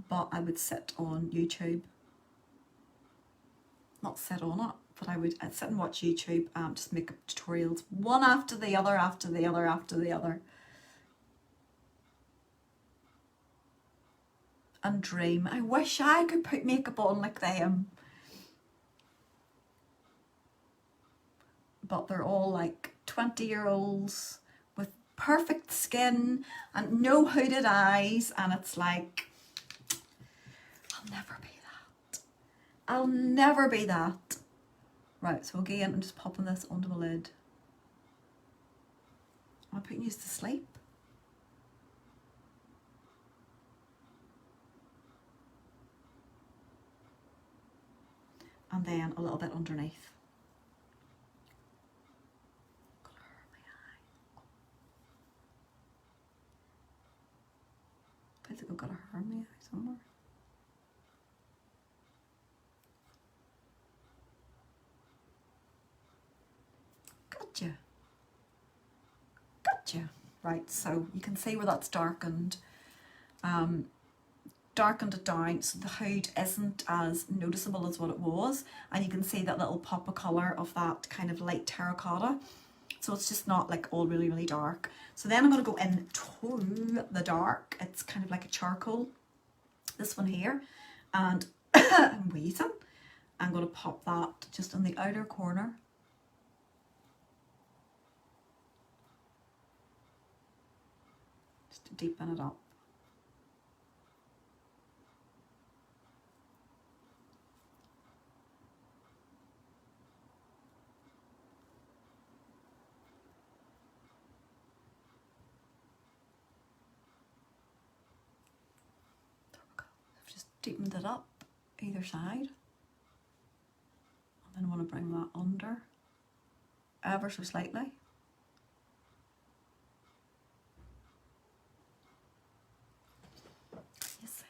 but I would sit on YouTube, not sit on it, but I'd sit and watch YouTube, just make up tutorials, one after the other, after the other, after the other. And dream. I wish I could put makeup on like them. But they're all like 20-year-olds with perfect skin and no hooded eyes, and it's like, I'll never be that. I'll never be that. Right, so again, I'm just popping this onto my lid. Am I putting you to sleep? And then a little bit underneath. I think I've got a hair in my eye somewhere. Gotcha. Gotcha. Right, so you can see where that's darkened. Darkened it down so the hood isn't as noticeable as what it was, and you can see that little pop of colour of that kind of light terracotta, so it's just not like all really really dark. So then I'm going to go into the dark. It's kind of like a charcoal, this one here, and I'm wheezing. I'm going to pop that just on the outer corner. Just to deepen it up. Deepened it up either side, and then I want to bring that under ever so slightly. Can you see?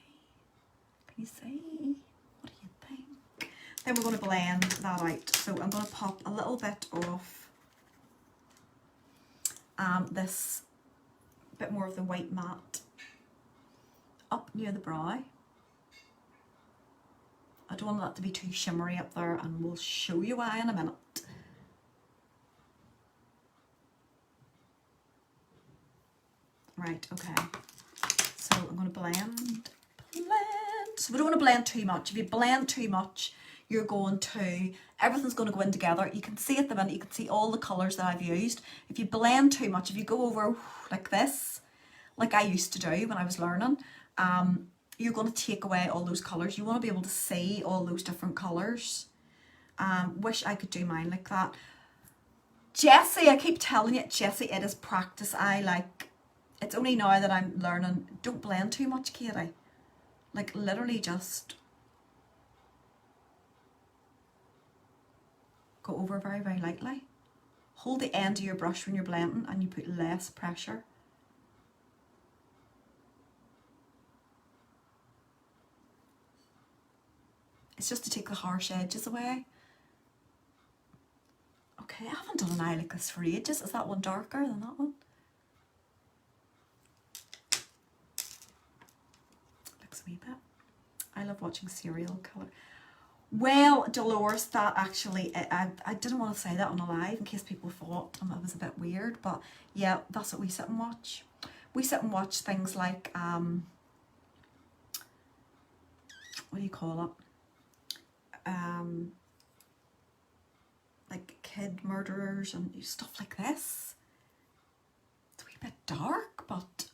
Can you see? What do you think? Then we're going to blend that out. So I'm going to pop a little bit of this bit more of the white matte up near the brow. I don't want that to be too shimmery up there, and we'll show you why in a minute. Right, okay. So I'm going to blend. So we don't want to blend too much. If you blend too much, you're going to, everything's going to go in together. You can see at the minute, you can see all the colours that I've used. If you blend too much, if you go over like this, like I used to do when I was learning, you're going to take away all those colours. You want to be able to see all those different colours. Wish I could do mine like that. Jessie, I keep telling you, Jessie, it is practice. It's only now that I'm learning. Don't blend too much, Katie. Like literally just go over very, very lightly. Hold the end of your brush when you're blending and you put less pressure. It's just to take the harsh edges away. Okay, I haven't done an eye like this for ages. Is that one darker than that one? Looks a wee bit. I love watching serial killer. Well, Dolores, that actually, I didn't want to say that on a live in case people thought it was a bit weird, but yeah, that's what we sit and watch. We sit and watch things like what do you call it? Like kid murderers and stuff like this. It's a wee bit dark, but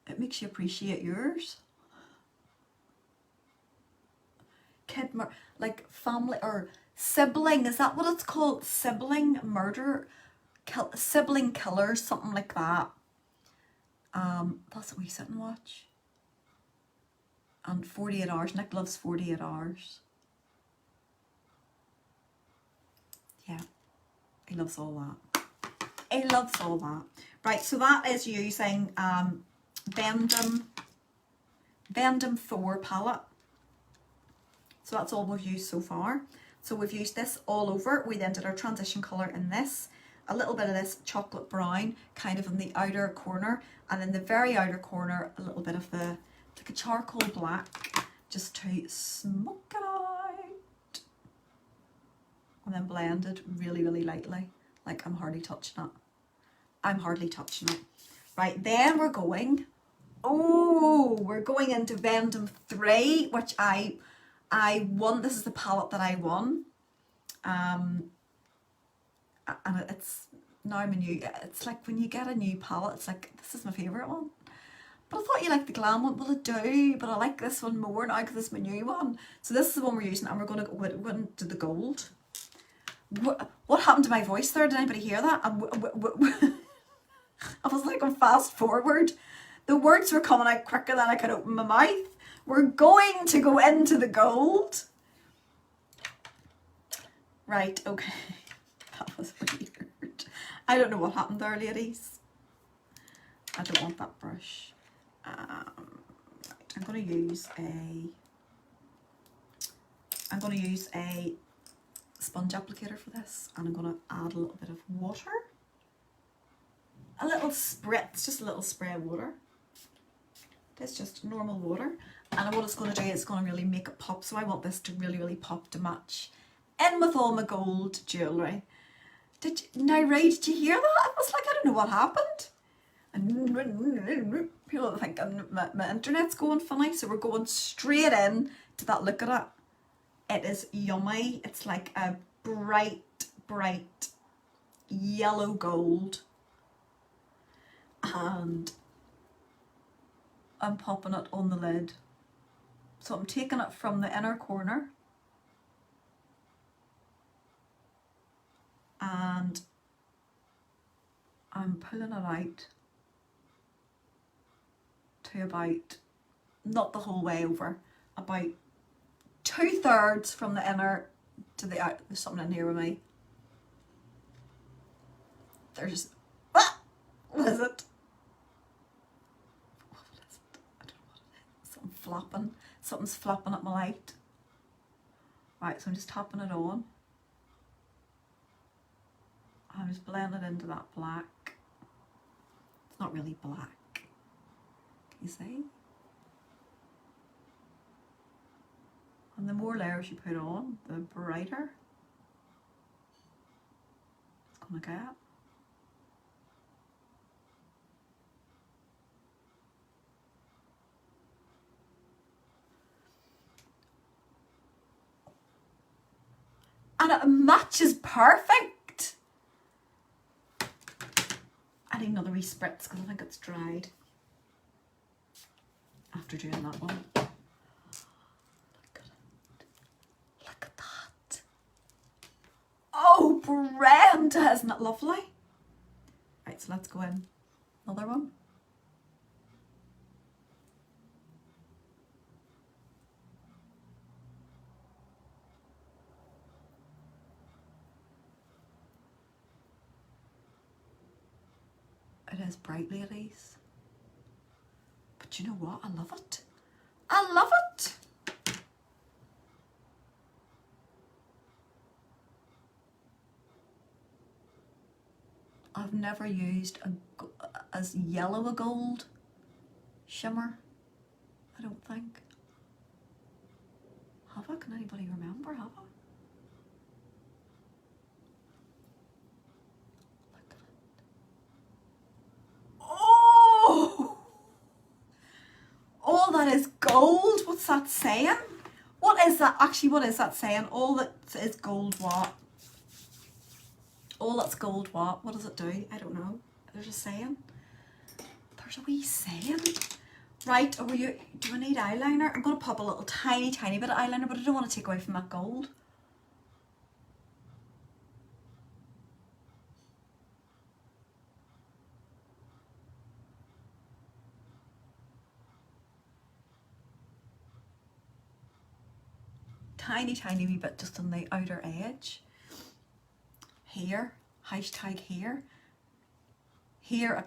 it makes you appreciate yours. Like family or sibling, is that what it's called? Sibling murder, sibling killers, something like that. That's what we sit and watch. And 48 Hours. Nick loves 48 Hours. Yeah, he loves all that. He loves all that. Right, so that is using Vendome Thor palette. So that's all we've used so far. So we've used this all over. We then did our transition colour in this. A little bit of this chocolate brown, kind of in the outer corner. And then the very outer corner, a little bit of the, like a charcoal black, just to smoke it out. And then blend it really, really lightly. Like I'm hardly touching it. I'm hardly touching it. Right, then we're going, we're going into Vendome 3, which I won. This is the palette that I won. And it's now my new, it's like when you get a new palette, it's like, this is my favourite one. But I thought you liked the glam one. Well, I do, but I like this one more now because it's my new one. So this is the one we're using, and we're going to go into the gold. What happened to my voice there? Did anybody hear that? I was like on fast forward. The words were coming out quicker than I could open my mouth. We're going to go into the gold. Right, okay. That was weird. I don't know what happened there, ladies. I don't want that brush. Right, I'm going to use a sponge applicator for this, and I'm going to add a little bit of water. A little spritz, just a little spray of water. It's just normal water. And what it's going to do, it's going to really make it pop. So I want this to really, really pop to match in with all my gold jewellery. Now, Ray, did you hear that? I was like, I don't know what happened. And people are thinking my internet's going funny. So we're going straight in to that. Look at it. It is yummy. It's like a bright, bright yellow gold. And I'm popping it on the lid. So I'm taking it from the inner corner and I'm pulling it out to about, not the whole way over, about 2/3 from the inner to the out. There's something in here with me. There's, what is it? Flapping. Something's flapping at my light. Right, so I'm just tapping it on. I'm just blending it into that black. It's not really black. Can you see? And the more layers you put on, the brighter it's gonna get. And it matches perfect. I need another wee spritz because I think it's dried after doing that one. Look at it. Look at that. Oh, Brenda, isn't it lovely? Right, so let's go in. Another one. It is bright, ladies. But you know what? I love it. I love it. I've never used as yellow a gold shimmer. I don't think. Have I? Can anybody remember? Have I? Oh, that is gold. What's that saying? What is that? Actually, what is that saying? All that is gold what? All that's gold what? What does it do? I don't know. There's a saying. There's a wee saying. Right, do I need eyeliner? I'm going to pop a little tiny bit of eyeliner, but I don't want to take away from that gold. Tiny wee bit just on the outer edge. Here, hashtag here. Here a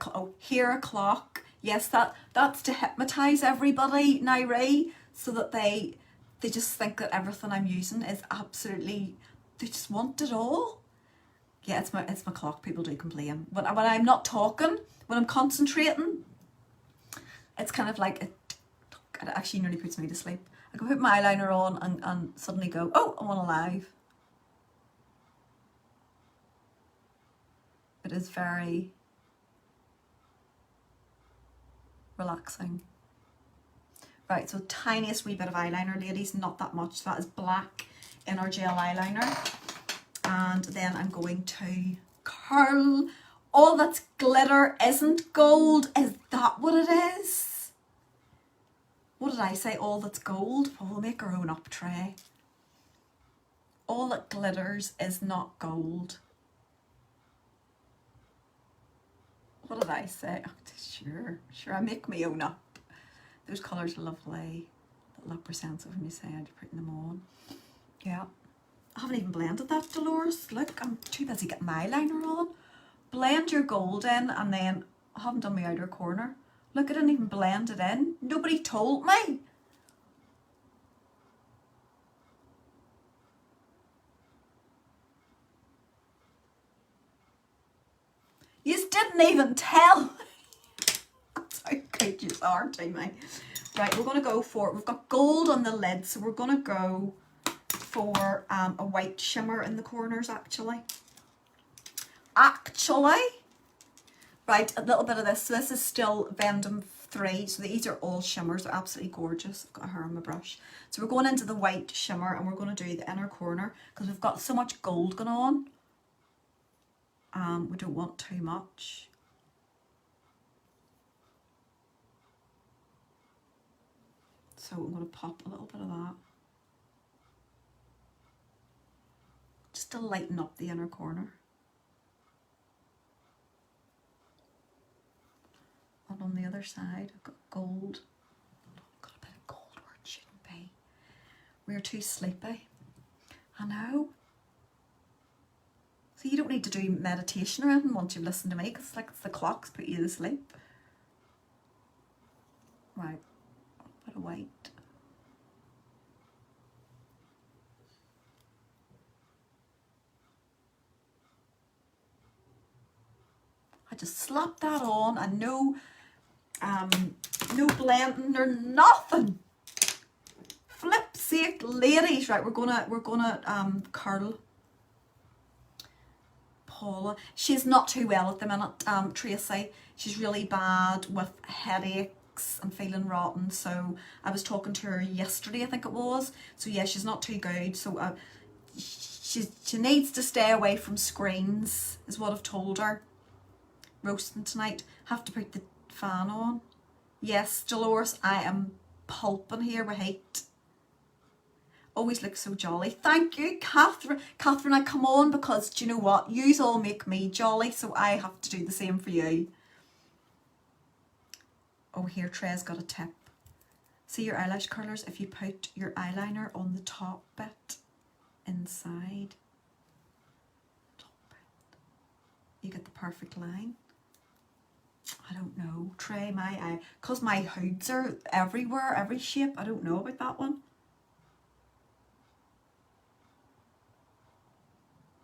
clock. Yes, that's to hypnotize everybody, Nairi, so that they just think that everything I'm using is absolutely, they just want it all. Yeah, it's my clock. People do complain. When I'm not talking, when I'm concentrating, it's kind of like, it actually nearly puts me to sleep. I can put my eyeliner on and suddenly go, oh, I'm on a live. It is very relaxing. Right, so tiniest wee bit of eyeliner, ladies, not that much. That is black inner gel eyeliner. And then I'm going to curl. All that's glitter isn't gold. Is that what it is? What did I say? All that's gold? Well, we'll make our own up tray. All that glitters is not gold. What did I say? Oh, sure, I make my own up. Those colours are lovely. That look percentive when you say I'm putting them on. Yeah. I haven't even blended that, Dolores. Look, I'm too busy getting my eyeliner on. Blend your gold in, and then I haven't done my outer corner. Look, I didn't even blend it in. Nobody told me. You didn't even tell me. That's how good you are to me. Right, we're going to go for, we've got gold on the lid, so we're going to go for a white shimmer in the corners, actually. Right, a little bit of this. So this is still Vendome 3, so these are all shimmers. They're absolutely gorgeous. I've got her on my brush. So we're going into the white shimmer, and we're going to do the inner corner because we've got so much gold going on. We don't want too much. So I'm going to pop a little bit of that. Just to lighten up the inner corner. And on the other side, I've got gold. I've got a bit of gold where it shouldn't be. We're too sleepy. I know. So you don't need to do meditation or anything once you've listened to me, because it's like it's the clocks put you to sleep. Right, a bit of white. I just slap that on, and no blending or nothing. Flip's sake, ladies. Right, we're gonna curl Paula. She's not too well at the minute, Tracy. She's really bad with headaches and feeling rotten. So I was talking to her yesterday, I think it was. So yeah, she's not too good. So she needs to stay away from screens, is what I've told her. Roasting tonight. Have to put the fan on. Yes, Dolores, I am pulping here with heat. Always look so jolly. Thank you, Catherine. Catherine, I come on because, do you know what? Yous all make me jolly, so I have to do the same for you. Oh, here, Trey's got a tip. See your eyelash curlers? If you put your eyeliner on the top bit inside, you get the perfect line. I don't know. Trey, my eye, because my hoods are everywhere, every shape. I don't know about that one.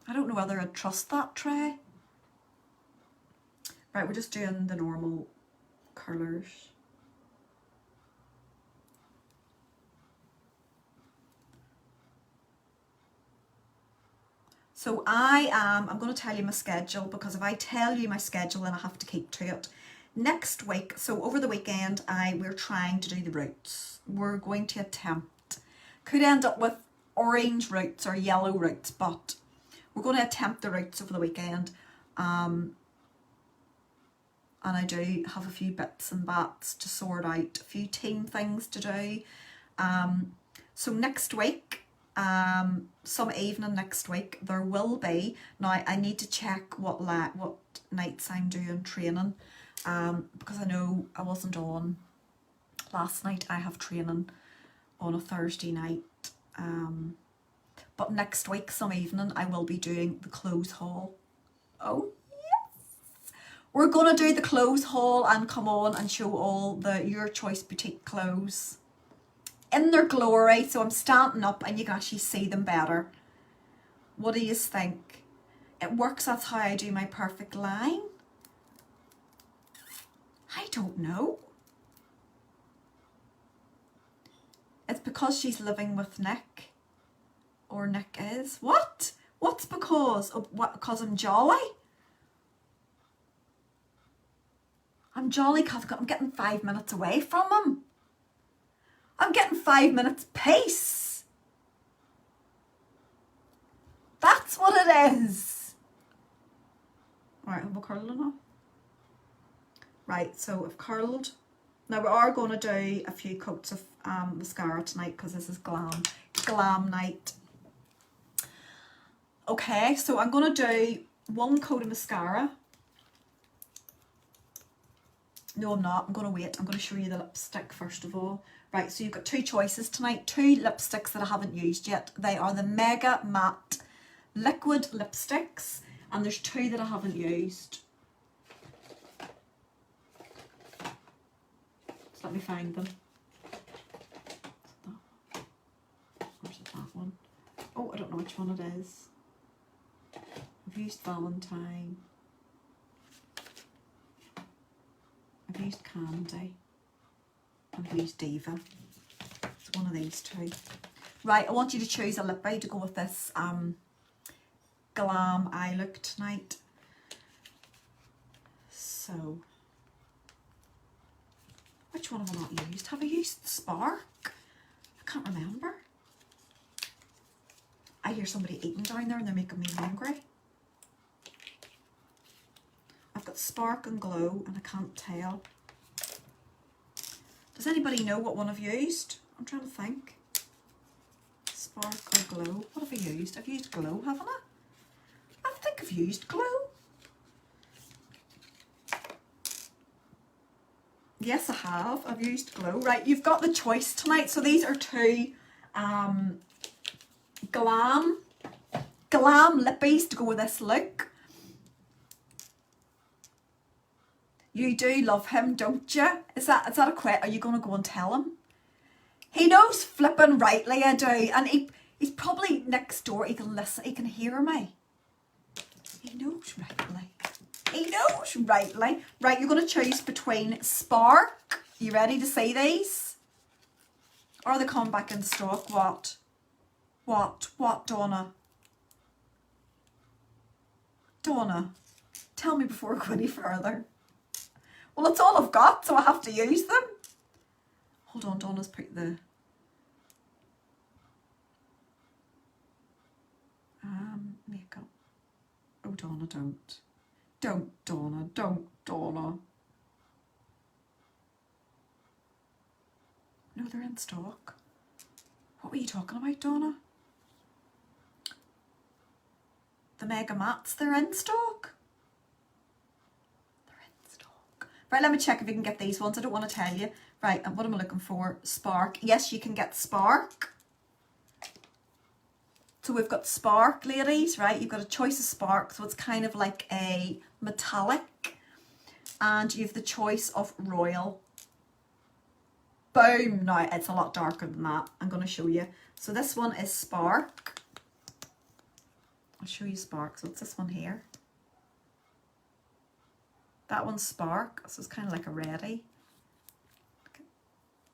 I don't know whether I'd trust that, Trey. Right, we're just doing the normal colours. So I'm going to tell you my schedule, because if I tell you my schedule, then I have to keep to it. next week, so over the weekend, we're trying to do the roots. We're going to attempt, could end up with orange roots or yellow roots, but we're going to attempt the roots over the weekend. And I do have a few bits and bats to sort out, a few team things to do. So next week, some evening next week, there will be, now I need to check what nights I'm doing training, because I know I wasn't on last night. I have training on a Thursday night, but next week, some evening, I will be doing the clothes haul. Oh yes! We're going to do the clothes haul and come on and show all the Your Choice Boutique clothes in their glory, so I'm standing up and you can actually see them better. What do you think? It works, that's how I do my perfect line. I don't know. It's because she's living with Nick. Or Nick is. What? What's because? Oh, what, because I'm jolly? I'm jolly because I'm getting 5 minutes away from him. I'm getting 5 minutes peace. That's what it is. Alright, have we curled enough? Right, so I've curled. Now we are going to do a few coats of mascara tonight because this is glam night. Okay, so I'm going to do one coat of mascara. No, I'm not. I'm going to wait. I'm going to show you the lipstick first of all. Right, so you've got two choices tonight. Two lipsticks that I haven't used yet. They are the Mega Matte Liquid Lipsticks. And there's two that I haven't used. So let me find them. Or is it that one? Oh, I don't know which one it is. I've used Valentine. I've used Candy. I've used Diva. It's one of these two. Right, I want you to choose a lippy to go with this glam eye look tonight. So, which one have I not used? Have I used Spark? I can't remember. I hear somebody eating down there and they're making me hungry. I've got Spark and Glow and I can't tell. Does anybody know what one I've used? I'm trying to think. Spark or Glow. What have I used? I've used Glow, haven't I? I think I've used Glow. Yes, I have. I've used Glow. Right, you've got the choice tonight. So these are two glam lippies to go with this look. You do love him, don't you? Is that a quit? Are you going to go and tell him? He knows flipping rightly I do. And he's probably next door. He can listen. He can hear me. He knows rightly. He knows rightly. Right, you're going to choose between Spark. You ready to see these? Or they come back in stock. What? What, Donna? Donna, tell me before I go any further. Well, it's all I've got, so I have to use them. Hold on, Donna's put the makeup. Oh, Donna, don't. Don't, Donna. Don't, Donna. No, they're in stock. What were you talking about, Donna? The Mega Mattes, they're in stock. Right, let me check if you can get these ones. I don't want to tell you. Right, and what am I looking for? Spark. Yes, you can get Spark. So we've got Spark, ladies, right? You've got a choice of Spark. So it's kind of like a metallic. And you have the choice of Royal. Boom. Now, it's a lot darker than that. I'm going to show you. So this one is Spark. I'll show you Spark. So it's this one here. That one's Spark, so it's kind of like a reddy.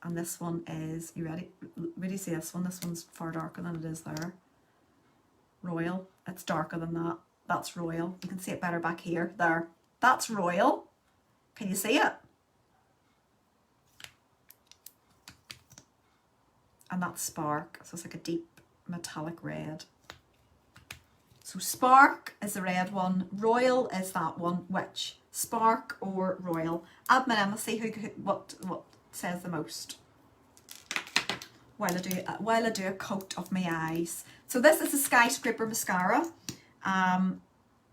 And this one is, you ready? Really see this one? This one's far darker than it is there. Royal. It's darker than that. That's Royal. You can see it better back here. There. That's Royal. Can you see it? And that's Spark. So it's like a deep metallic red. So Spark is the red one. Royal is that one. Which? Spark or Royal? Admin Emma, see what says the most. While I do a coat of my eyes. So this is a Skyscraper mascara.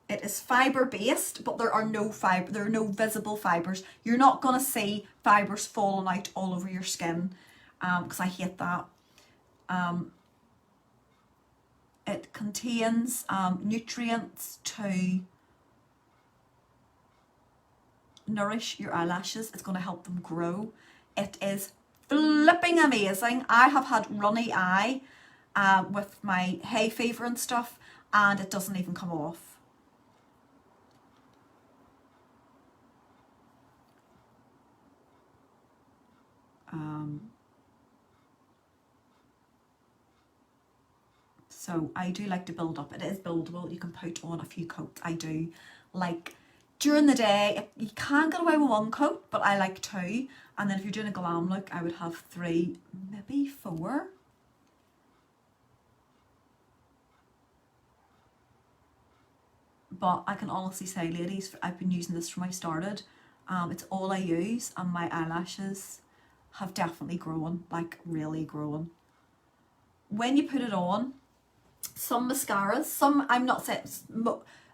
It is fibre based, but there are no visible fibres. You're not gonna see fibres falling out all over your skin, because I hate that. It contains nutrients to nourish your eyelashes. It's going to help them grow. It is flipping amazing. I have had runny eye with my hay fever and stuff, and it doesn't even come off. So I do like to build up. It is buildable. You can put on a few coats. I do like during the day. You can get away with one coat, but I like two. And then if you're doing a glam look, I would have 3, maybe 4. But I can honestly say, ladies, I've been using this from when I started. It's all I use, and my eyelashes have definitely grown, like really grown. When you put it on, some mascaras, I'm not saying,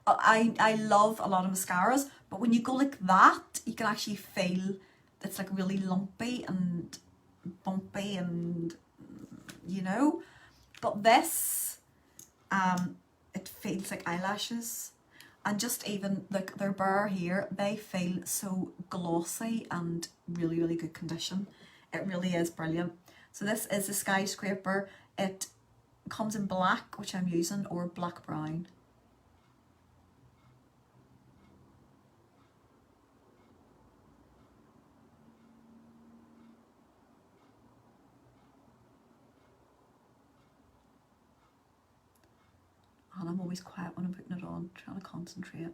I love a lot of mascaras, but when you go like that, you can actually feel it's like really lumpy and bumpy and, you know. But this, it feels like eyelashes. And just even like their bare here, they feel so glossy and really, really good condition. It really is brilliant. So this is the Skyscraper. It comes in black, which I'm using, or black brown. And I'm always quiet when I'm putting it on, trying to concentrate.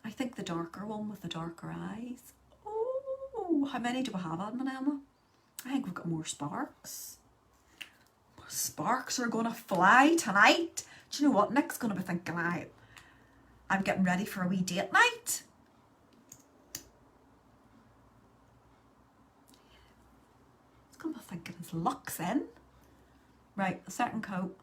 I think the darker one with the darker eyes. Oh, how many do we have, Admin Emma? I think we've got more sparks. Sparks are gonna fly tonight. Do you know what Nick's gonna be thinking? I'm getting ready for a wee date night. He's gonna be thinking his luck's in. Right, the second coat.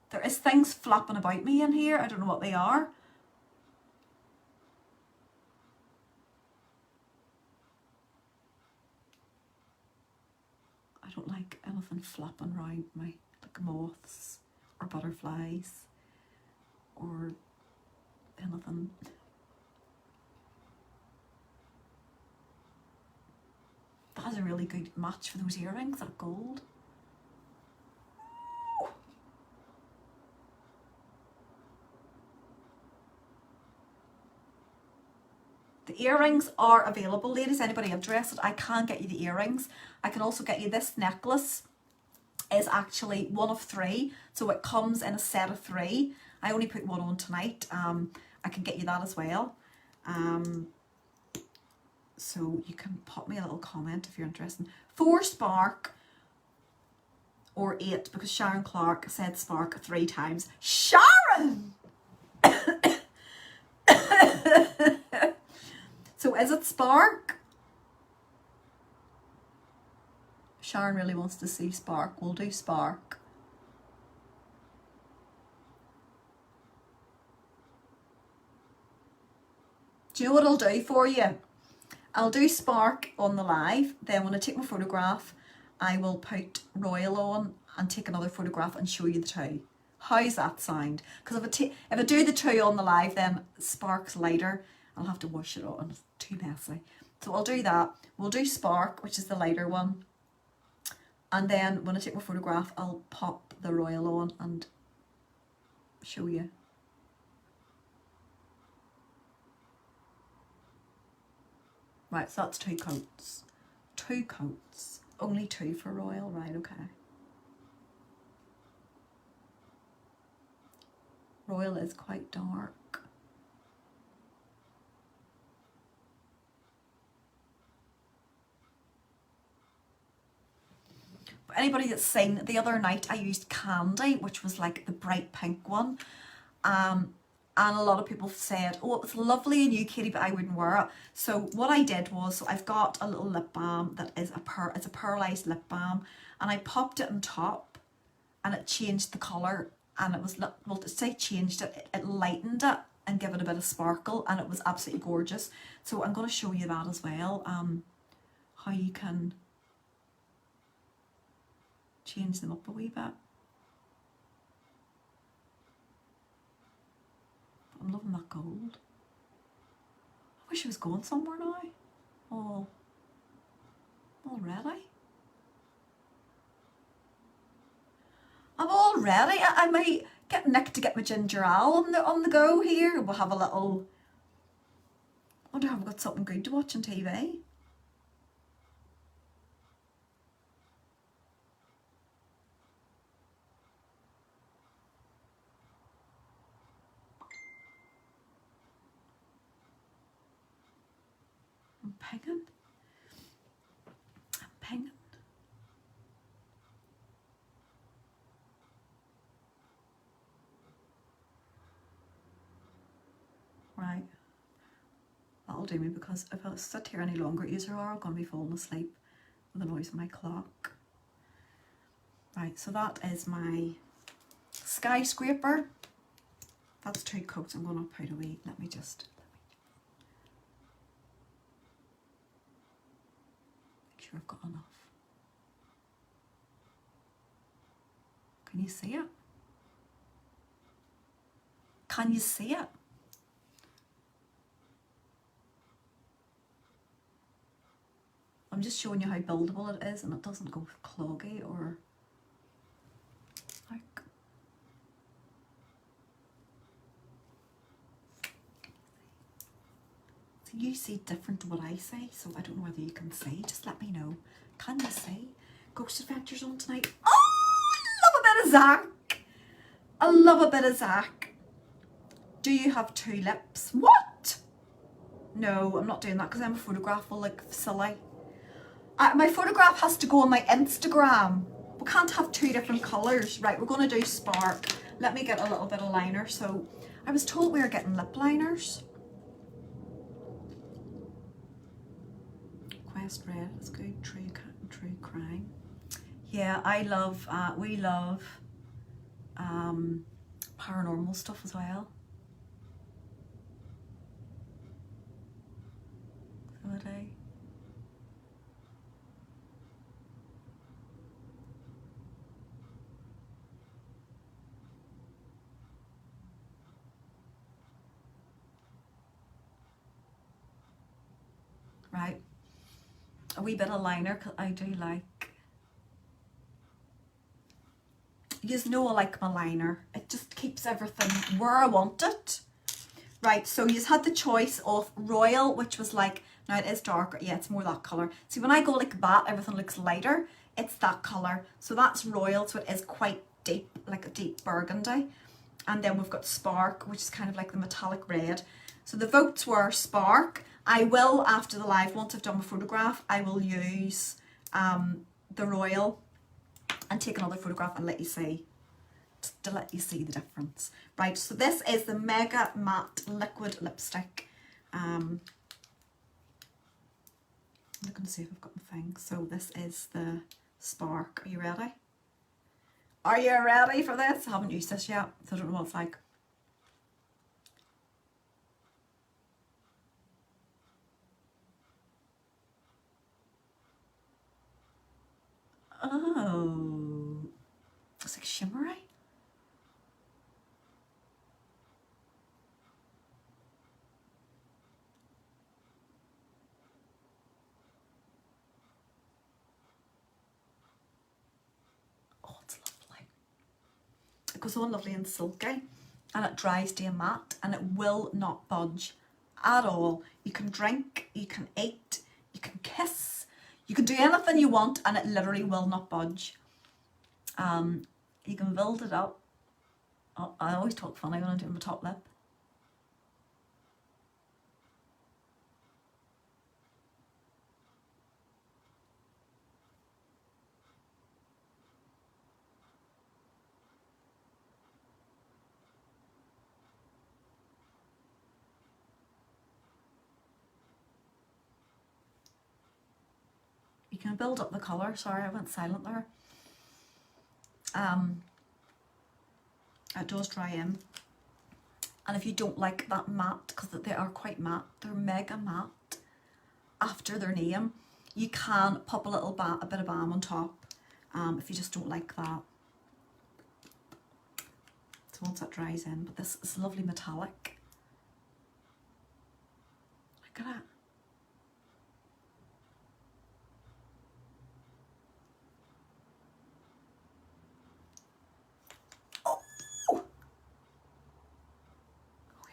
There is things flapping about me in here. I don't know what they are. I don't like anything flapping around me, like moths or butterflies or anything. That is a really good match for those earrings, that gold. Ooh. The earrings are available, ladies. Anybody interested? I can get you the earrings. I can also get you this necklace. Is actually one of 3, so it comes in a set of 3. I only put one on tonight. I can get you that as well. So you can pop me a little comment if you're interested. 4 spark or 8, because Sharon Clark said spark 3 times. Sharon! So is it spark? Sharon really wants to see spark. We'll do spark. Do you know what I'll do for you? I'll do spark on the live. Then when I take my photograph, I will put Royal on and take another photograph and show you the 2. How's that sound? Because if I do the 2 on the live, then spark's lighter. I'll have to wash it on. It's too messy. So I'll do that. We'll do spark, which is the lighter one. And then when I take my photograph, I'll pop the Royal on and show you. Right, so that's 2 coats. 2 coats. Only 2 for Royal, right, okay. Royal is quite dark. But anybody that's seen, the other night I used Candy, which was like the bright pink one. And a lot of people said, oh, it was lovely on you, Katie, but I wouldn't wear it. So what I did was, so I've got a little lip balm that is it's a pearlized lip balm, and I popped it on top, and it changed the colour, and it was, well, to say changed it, it lightened it and give it a bit of sparkle, and it was absolutely gorgeous. So I'm going to show you that as well, how you can change them up a wee bit. I'm loving that gold. I wish I was going somewhere now. Oh, already? I'm all ready. I might get Nick to get my ginger ale on the go here. We'll have a little. I wonder if I've got something good to watch on TV. I'm pinging. I'm pinging. Right, that'll do me, because if I sit here any longer, you are going to be falling asleep with the noise of my clock. Right, so that is my Skyscraper. That's 2 coats. I'm going to put away. Let me just make sure I've got enough. Can you see it? Can you see it? I'm just showing you how buildable it is, and it doesn't go cloggy or like. So you see different to what I say, so I don't know whether you can see. Just let me know. Can you see? Ghost Adventures on tonight. Oh, I love a bit of Zach. I love a bit of Zach. Do you have 2 lips? What? No, I'm not doing that because I'm a photograph will look silly. My photograph has to go on my Instagram. We can't have 2 different colours. Right, we're going to do Spark. Let me get a little bit of liner. So I was told we were getting lip liners. Quest Red is good. True Crime. Yeah, I love, we love paranormal stuff as well. So would I. Right, a wee bit of liner, because I do like, you know I like my liner. It just keeps everything where I want it. Right, so you had the choice of Royal, which was like, now it is darker, yeah, it's more that colour. See, when I go like that, everything looks lighter. It's that colour. So that's Royal, so it is quite deep, like a deep burgundy. And then we've got Spark, which is kind of like the metallic red. So the votes were Spark. I will, after the live, once I've done my photograph, I will use the Royal and take another photograph and let you see, to let you see the difference. Right, so this is the Mega Matte Liquid Lipstick. I'm looking to see if I've got my thing. So this is the Spark. Are you ready? Are you ready for this? I haven't used this yet, so I don't know what it's like. Oh, it's like shimmery. Oh, it's lovely. It goes on lovely and silky, and it dries to a matte, and it will not budge at all. You can drink, you can eat, you can kiss, you can do anything you want, and it literally will not budge. You can build it up. I always talk funny when I'm doing my top lip. You can build up the colour. Sorry, I went silent there. It does dry in. And if you don't like that matte, because they are quite matte, they're mega matte after their name, you can pop a little a bit of balm on top if you just don't like that. So once that dries in, but this is lovely metallic. Look at that.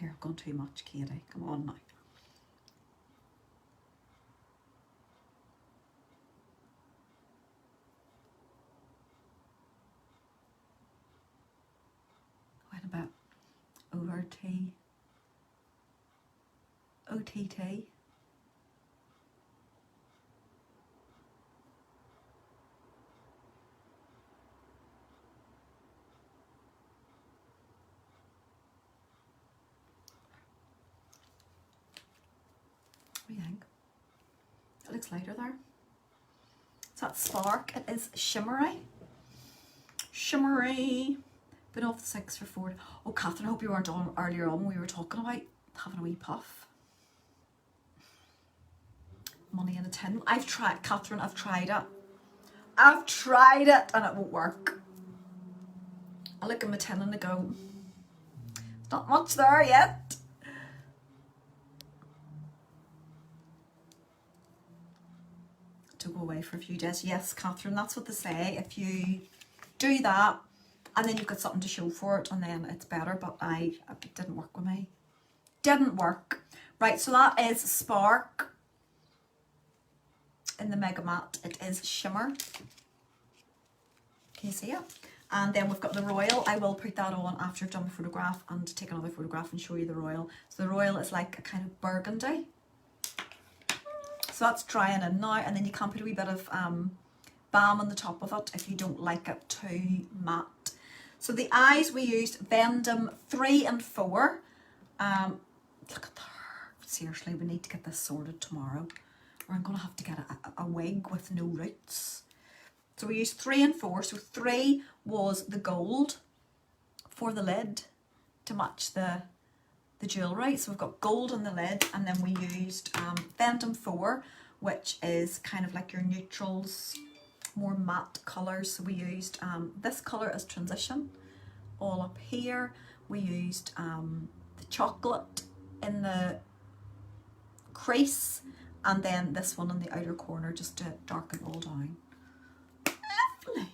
Here, I've gone too much, Katie. Come on now. What about ORT? OTT? What do you think? It looks lighter there. So that Spark, it is shimmery. Shimmery. Been off the 6 for 4. Oh, Catherine, I hope you weren't on earlier on when we were talking about having a wee puff. Money in a tin. I've tried, Catherine, I've tried it. I've tried it and it won't work. I look at my tin and I go, there's not much there yet. To go away for a few days. Yes, Catherine, that's what they say. If you do that and then you've got something to show for it and then it's better, but it didn't work with me. Didn't work. Right, so that is Spark in the Mega Matte. It is shimmer. Can you see it? And then we've got the Royal. I will put that on after I've done the photograph and take another photograph and show you the Royal. So the Royal is like a kind of burgundy. So that's drying in now, and then you can put a wee bit of balm on the top of it if you don't like it too matte. So the eyes we used Vendome 3 and 4. Look at her. Seriously, we need to get this sorted tomorrow, or I'm going to have to get a wig with no roots. So we used 3 and 4. So 3 was the gold for the lid to match the jewellery. So we've got gold on the lid, and then we used Vendome 4, which is kind of like your neutrals, more matte colours. So we used this colour as transition all up here. We used the chocolate in the crease, and then this one in the outer corner just to darken it all down. Lovely.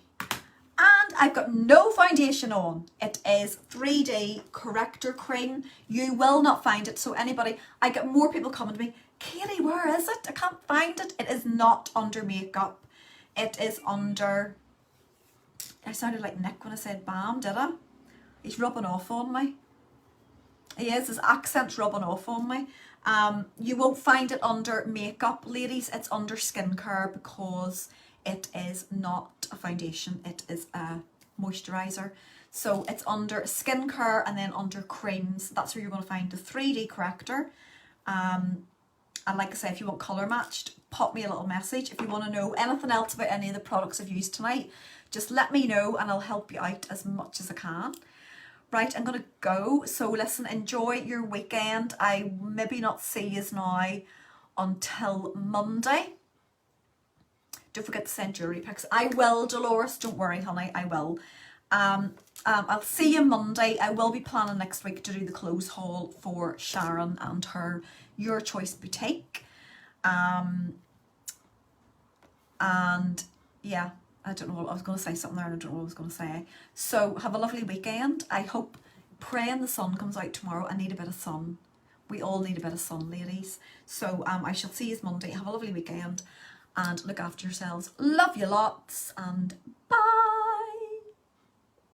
And I've got no foundation on. It is 3D Corrector cream. You will not find it. So anybody, I get more people coming to me, Katie, where is it? I can't find it. It is not under makeup. It is under, I sounded like Nick when I said balm, did I? He's rubbing off on me. He is, his accent's rubbing off on me. You won't find it under makeup, ladies. It's under skincare because it is not a foundation, it is a moisturiser. So it's under skincare and then under creams. That's where you're going to find the 3D Corrector. And like I say, if you want colour matched, pop me a little message. If you want to know anything else about any of the products I've used tonight, just let me know and I'll help you out as much as I can. Right, I'm going to go. So listen, enjoy your weekend. I maybe not see you now until Monday. Don't forget to send jewellery pics. I will, Dolores. Don't worry, honey. I will. I'll see you Monday. I will be planning next week to do the clothes haul for Sharon and her Your Choice boutique. And yeah, I don't know what I was going to say, something there and I don't know what I was going to say. So have a lovely weekend. I hope, praying the sun comes out tomorrow. I need a bit of sun. We all need a bit of sun, ladies. So I shall see you Monday. Have a lovely weekend and look after yourselves. Love you lots and bye.